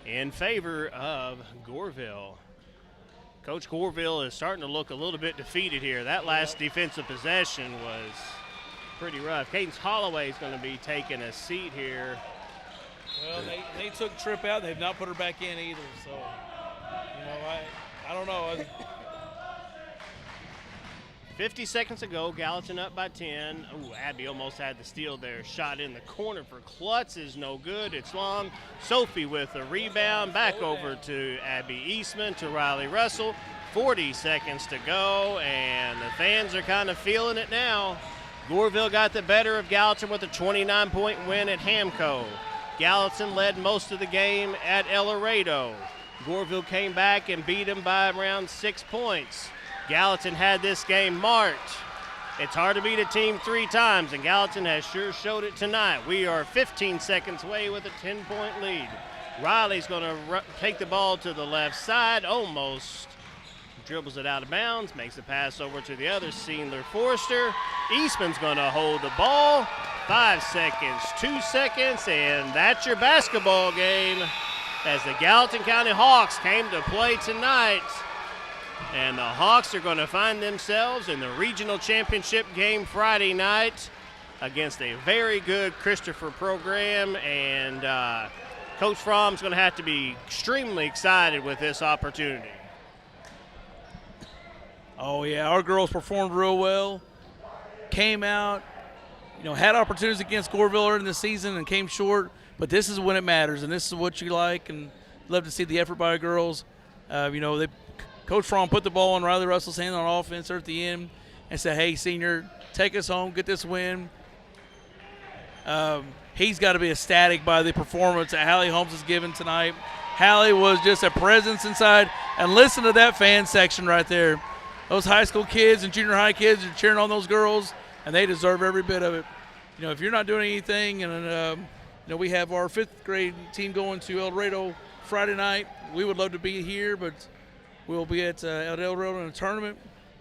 in favor of Goreville. Coach Goreville is starting to look a little bit defeated here. That last defensive possession was pretty rough. Cadence Holloway is going to be taking a seat here. Well, they took Tripp out. They've not put her back in either. So, I don't know. 50 seconds ago, Gallatin up by 10. Ooh, Abby almost had the steal there. Shot in the corner for Klutz is no good. It's long. Sophie with a rebound. Back over to Abby Eastman to Riley Russell. 40 seconds to go, and the fans are kind of feeling it now. Goreville got the better of Gallatin with a 29-point win at Hamco. Gallatin led most of the game at El Laredo. Goreville came back and beat them by around 6 points. Gallatin had this game marked. It's hard to beat a team 3 times, and Gallatin has sure showed it tonight. We are 15 seconds away with a 10-point lead. Riley's going to take the ball to the left side, almost dribbles it out of bounds, makes a pass over to the other, Seendler Forster. Eastman's going to hold the ball. 5 seconds, 2 seconds, and that's your basketball game as the Gallatin County Hawks came to play tonight. And the Hawks are going to find themselves in the regional championship game Friday night. against a very good Christopher program, and Coach Fromm's going to have to be extremely excited with this opportunity. Oh, yeah, our girls performed real well, came out, had opportunities against Goreville early in the season and came short, but this is when it matters, and this is what you like, and love to see the effort by our girls. Coach Fromm put the ball in Riley Russell's hand on offense there at the end and said, hey, senior, take us home, get this win. He's got to be ecstatic by the performance that Hallie Holmes has given tonight. Hallie was just a presence inside, and listen to that fan section right there. Those high school kids and junior high kids are cheering on those girls, and they deserve every bit of it. If you're not doing anything, and we have our 5th grade team going to El Dorado Friday night. We would love to be here, but we'll be at El Dorado in a tournament.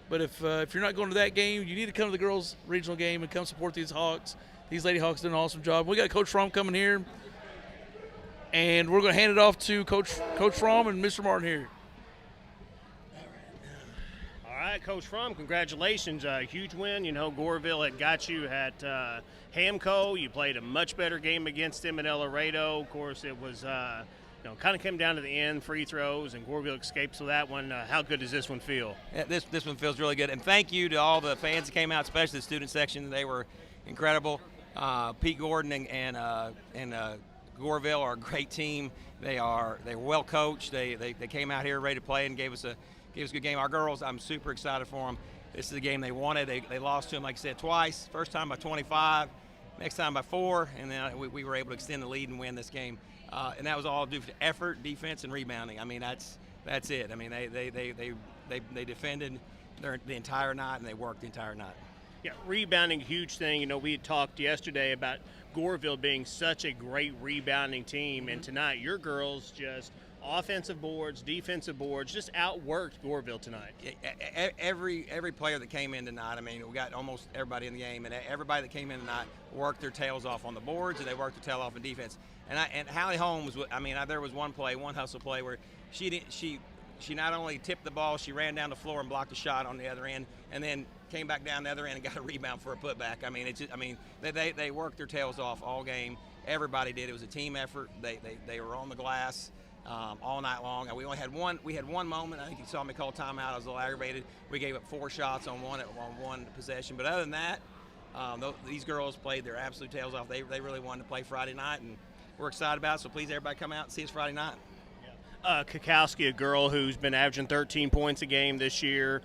But if you're not going to that game, you need to come to the girls' regional game and come support these Hawks. These Lady Hawks did an awesome job. We got Coach Fromm coming here, and we're going to hand it off to Coach Fromm and Mr. Martin here. All right, Coach Fromm, congratulations. Huge win. Goreville had got you at Hamco. You played a much better game against them at El Dorado. Of course, it was kind of came down to the end, free throws, and Goreville escapes with that one. How good does this one feel? Yeah, this one feels really good. And thank you to all the fans that came out, especially the student section. They were incredible. Pete Gordon and Goreville are a great team. They were well coached. They came out here ready to play and gave us a good game. Our girls, I'm super excited for them. This is the game they wanted. They lost to them, like I said, twice. First time by 25, next time by 4, and then we were able to extend the lead and win this game. And that was all due to effort, defense, and rebounding. I mean, that's it. I mean, they defended the entire night, and they worked the entire night. Yeah, rebounding, huge thing. We had talked yesterday about Goreville being such a great rebounding team, and tonight your girls just offensive boards, defensive boards, just outworked Goreville tonight. Every player that came in tonight, I mean, we got almost everybody in the game, and everybody that came in tonight worked their tails off on the boards, and they worked their tail off in defense. And Hallie Holmes, there was one hustle play where she not only tipped the ball, she ran down the floor and blocked a shot on the other end, and then came back down the other end and got a rebound for a putback. I mean, they worked their tails off all game. Everybody did. It was a team effort. They were on the glass all night long. We only had one moment. I think you saw me call timeout. I was a little aggravated. We gave up 4 shots on one possession. But other than that, these girls played their absolute tails off. They really wanted to play Friday night, and we're excited about it. So please, everybody, come out and see us Friday night. Kukowski, a girl who's been averaging 13 points a game this year,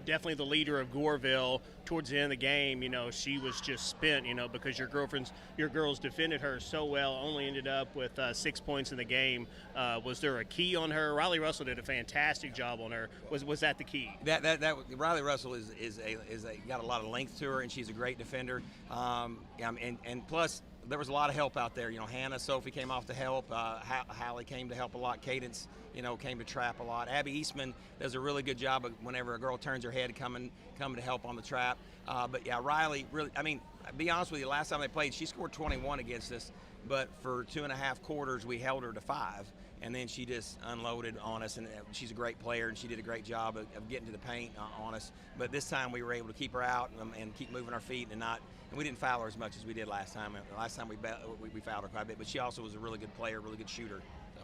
definitely the leader of Goreville. Towards the end of the game, she was just spent, because your girls defended her so well, only ended up with 6 points in the game. Was there a key on her? Riley Russell did a fantastic job on her. Was that the key? That Riley Russell is got a lot of length to her, and she's a great defender. And plus, there was a lot of help out there. Hannah, Sophie came off to help. Hallie came to help a lot. Cadence, came to trap a lot. Abby Eastman does a really good job of whenever a girl turns her head, coming to help on the trap. But yeah, Riley really. I mean, to be honest with you, last time they played, she scored 21 against us. But for 2.5 quarters, we held her to 5, and then she just unloaded on us. And she's a great player, and she did a great job of getting to the paint on us. But this time, we were able to keep her out and keep moving our feet and not. And we didn't foul her as much as we did last time. Last time we fouled her quite a bit, but she also was a really good player, really good shooter. So.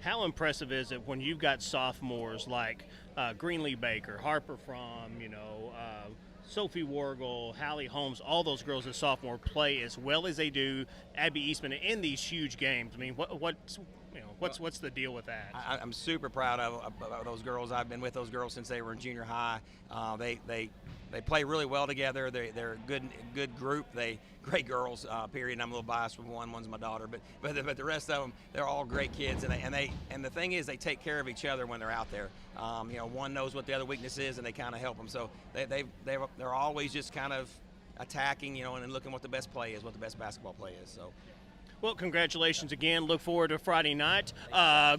How impressive is it when you've got sophomores like Greenlee Baker, Harper Fromm, Sophie Wargle, Hallie Holmes, all those girls as sophomore play as well as they do, Abby Eastman, in these huge games? I mean, what's the deal with that? I'm super proud of those girls. I've been with those girls since they were in junior high. They play really well together. They're a good group. Great girls. Period. I'm a little biased with one's my daughter, but the rest of them, they're all great kids. And the thing is, they take care of each other when they're out there. One knows what the other weakness is, and they kind of help them. So they're always just kind of attacking, and looking what the best play is, what the best basketball play is. So. Well, congratulations again. Look forward to Friday night.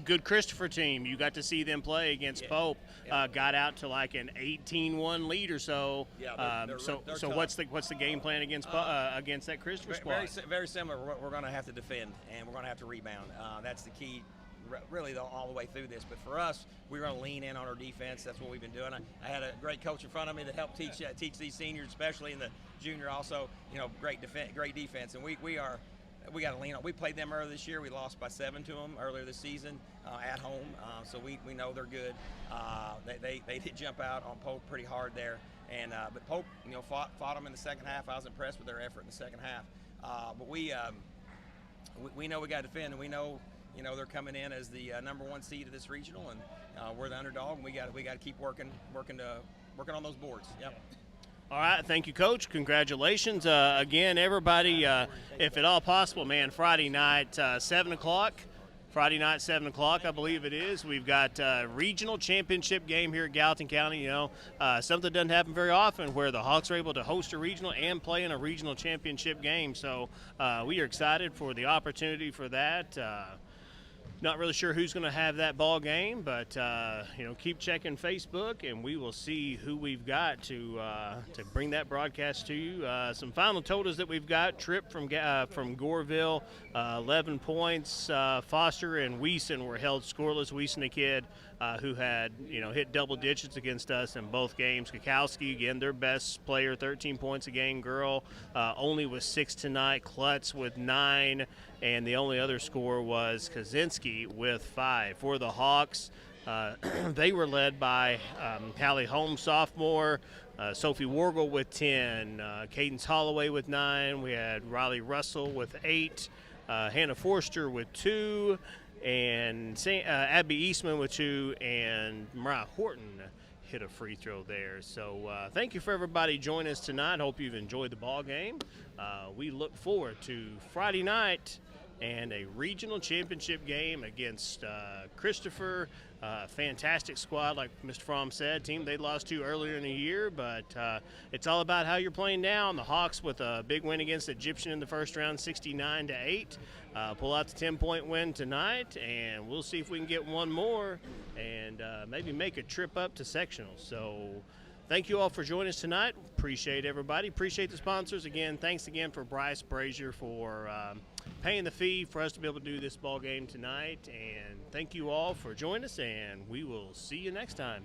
Good Christopher team. You got to see them play against Pope. Got out to like an 18-1 lead or so. So what's the game plan against that Christopher squad? Very similar. We're going to have to defend, and we're going to have to rebound. That's the key. really all the way through this. But for us, we're going to lean in on our defense. That's what we've been doing. I had a great coach in front of me that helped teach these seniors, especially in the junior, also, great defense. And we got to lean on. We played them earlier this year. We lost by 7 to them earlier this season at home. So we know they're good. They did jump out on Pope pretty hard there. And but Pope, fought them in the second half. I was impressed with their effort in the second half. But we know we got to defend, and we know they're coming in as the number 1 seed of this regional, and we're the underdog, and we got to keep working on those boards. Yep. All right, thank you, Coach. Congratulations again, everybody. If at all possible, man, Friday night, 7 o'clock. Friday night, 7 o'clock, I believe it is. We've got a regional championship game here at Gallatin County. Something that doesn't happen very often, where the Hawks are able to host a regional and play in a regional championship game. So we are excited for the opportunity for that. Not really sure who's going to have that ball game, but keep checking Facebook, and we will see who we've got to bring that broadcast to you. Some final totals that we've got: Tripp from Goreville, 11 points. Foster and Wiesen were held scoreless. Wiesen, a kid who had hit double digits against us in both games. Kukowski, again, their best player, 13 points a game. Girl only with 6 tonight. Klutz with 9. And the only other score was Kaczynski with 5. For the Hawks, they were led by Hallie Holmes, sophomore, Sophie Wargle with 10, Cadence Holloway with 9. We had Riley Russell with 8, Hannah Forster with 2, and Abby Eastman with 2, and Mariah Horton hit a free throw there. So thank you for everybody joining us tonight. Hope you've enjoyed the ball game. We look forward to Friday night and a regional championship game against Christopher. Fantastic squad, like Mr. Fromm said. Team they lost to earlier in the year, but it's all about how you're playing now. The Hawks with a big win against Egyptian in the first round, 69-8. Pull out the 10-point win tonight, and we'll see if we can get one more and maybe make a trip up to sectionals. So thank you all for joining us tonight. Appreciate everybody. Appreciate the sponsors. Again, thanks again for Bryce Brazier for paying the fee for us to be able to do this ball game tonight. And thank you all for joining us, and we will see you next time.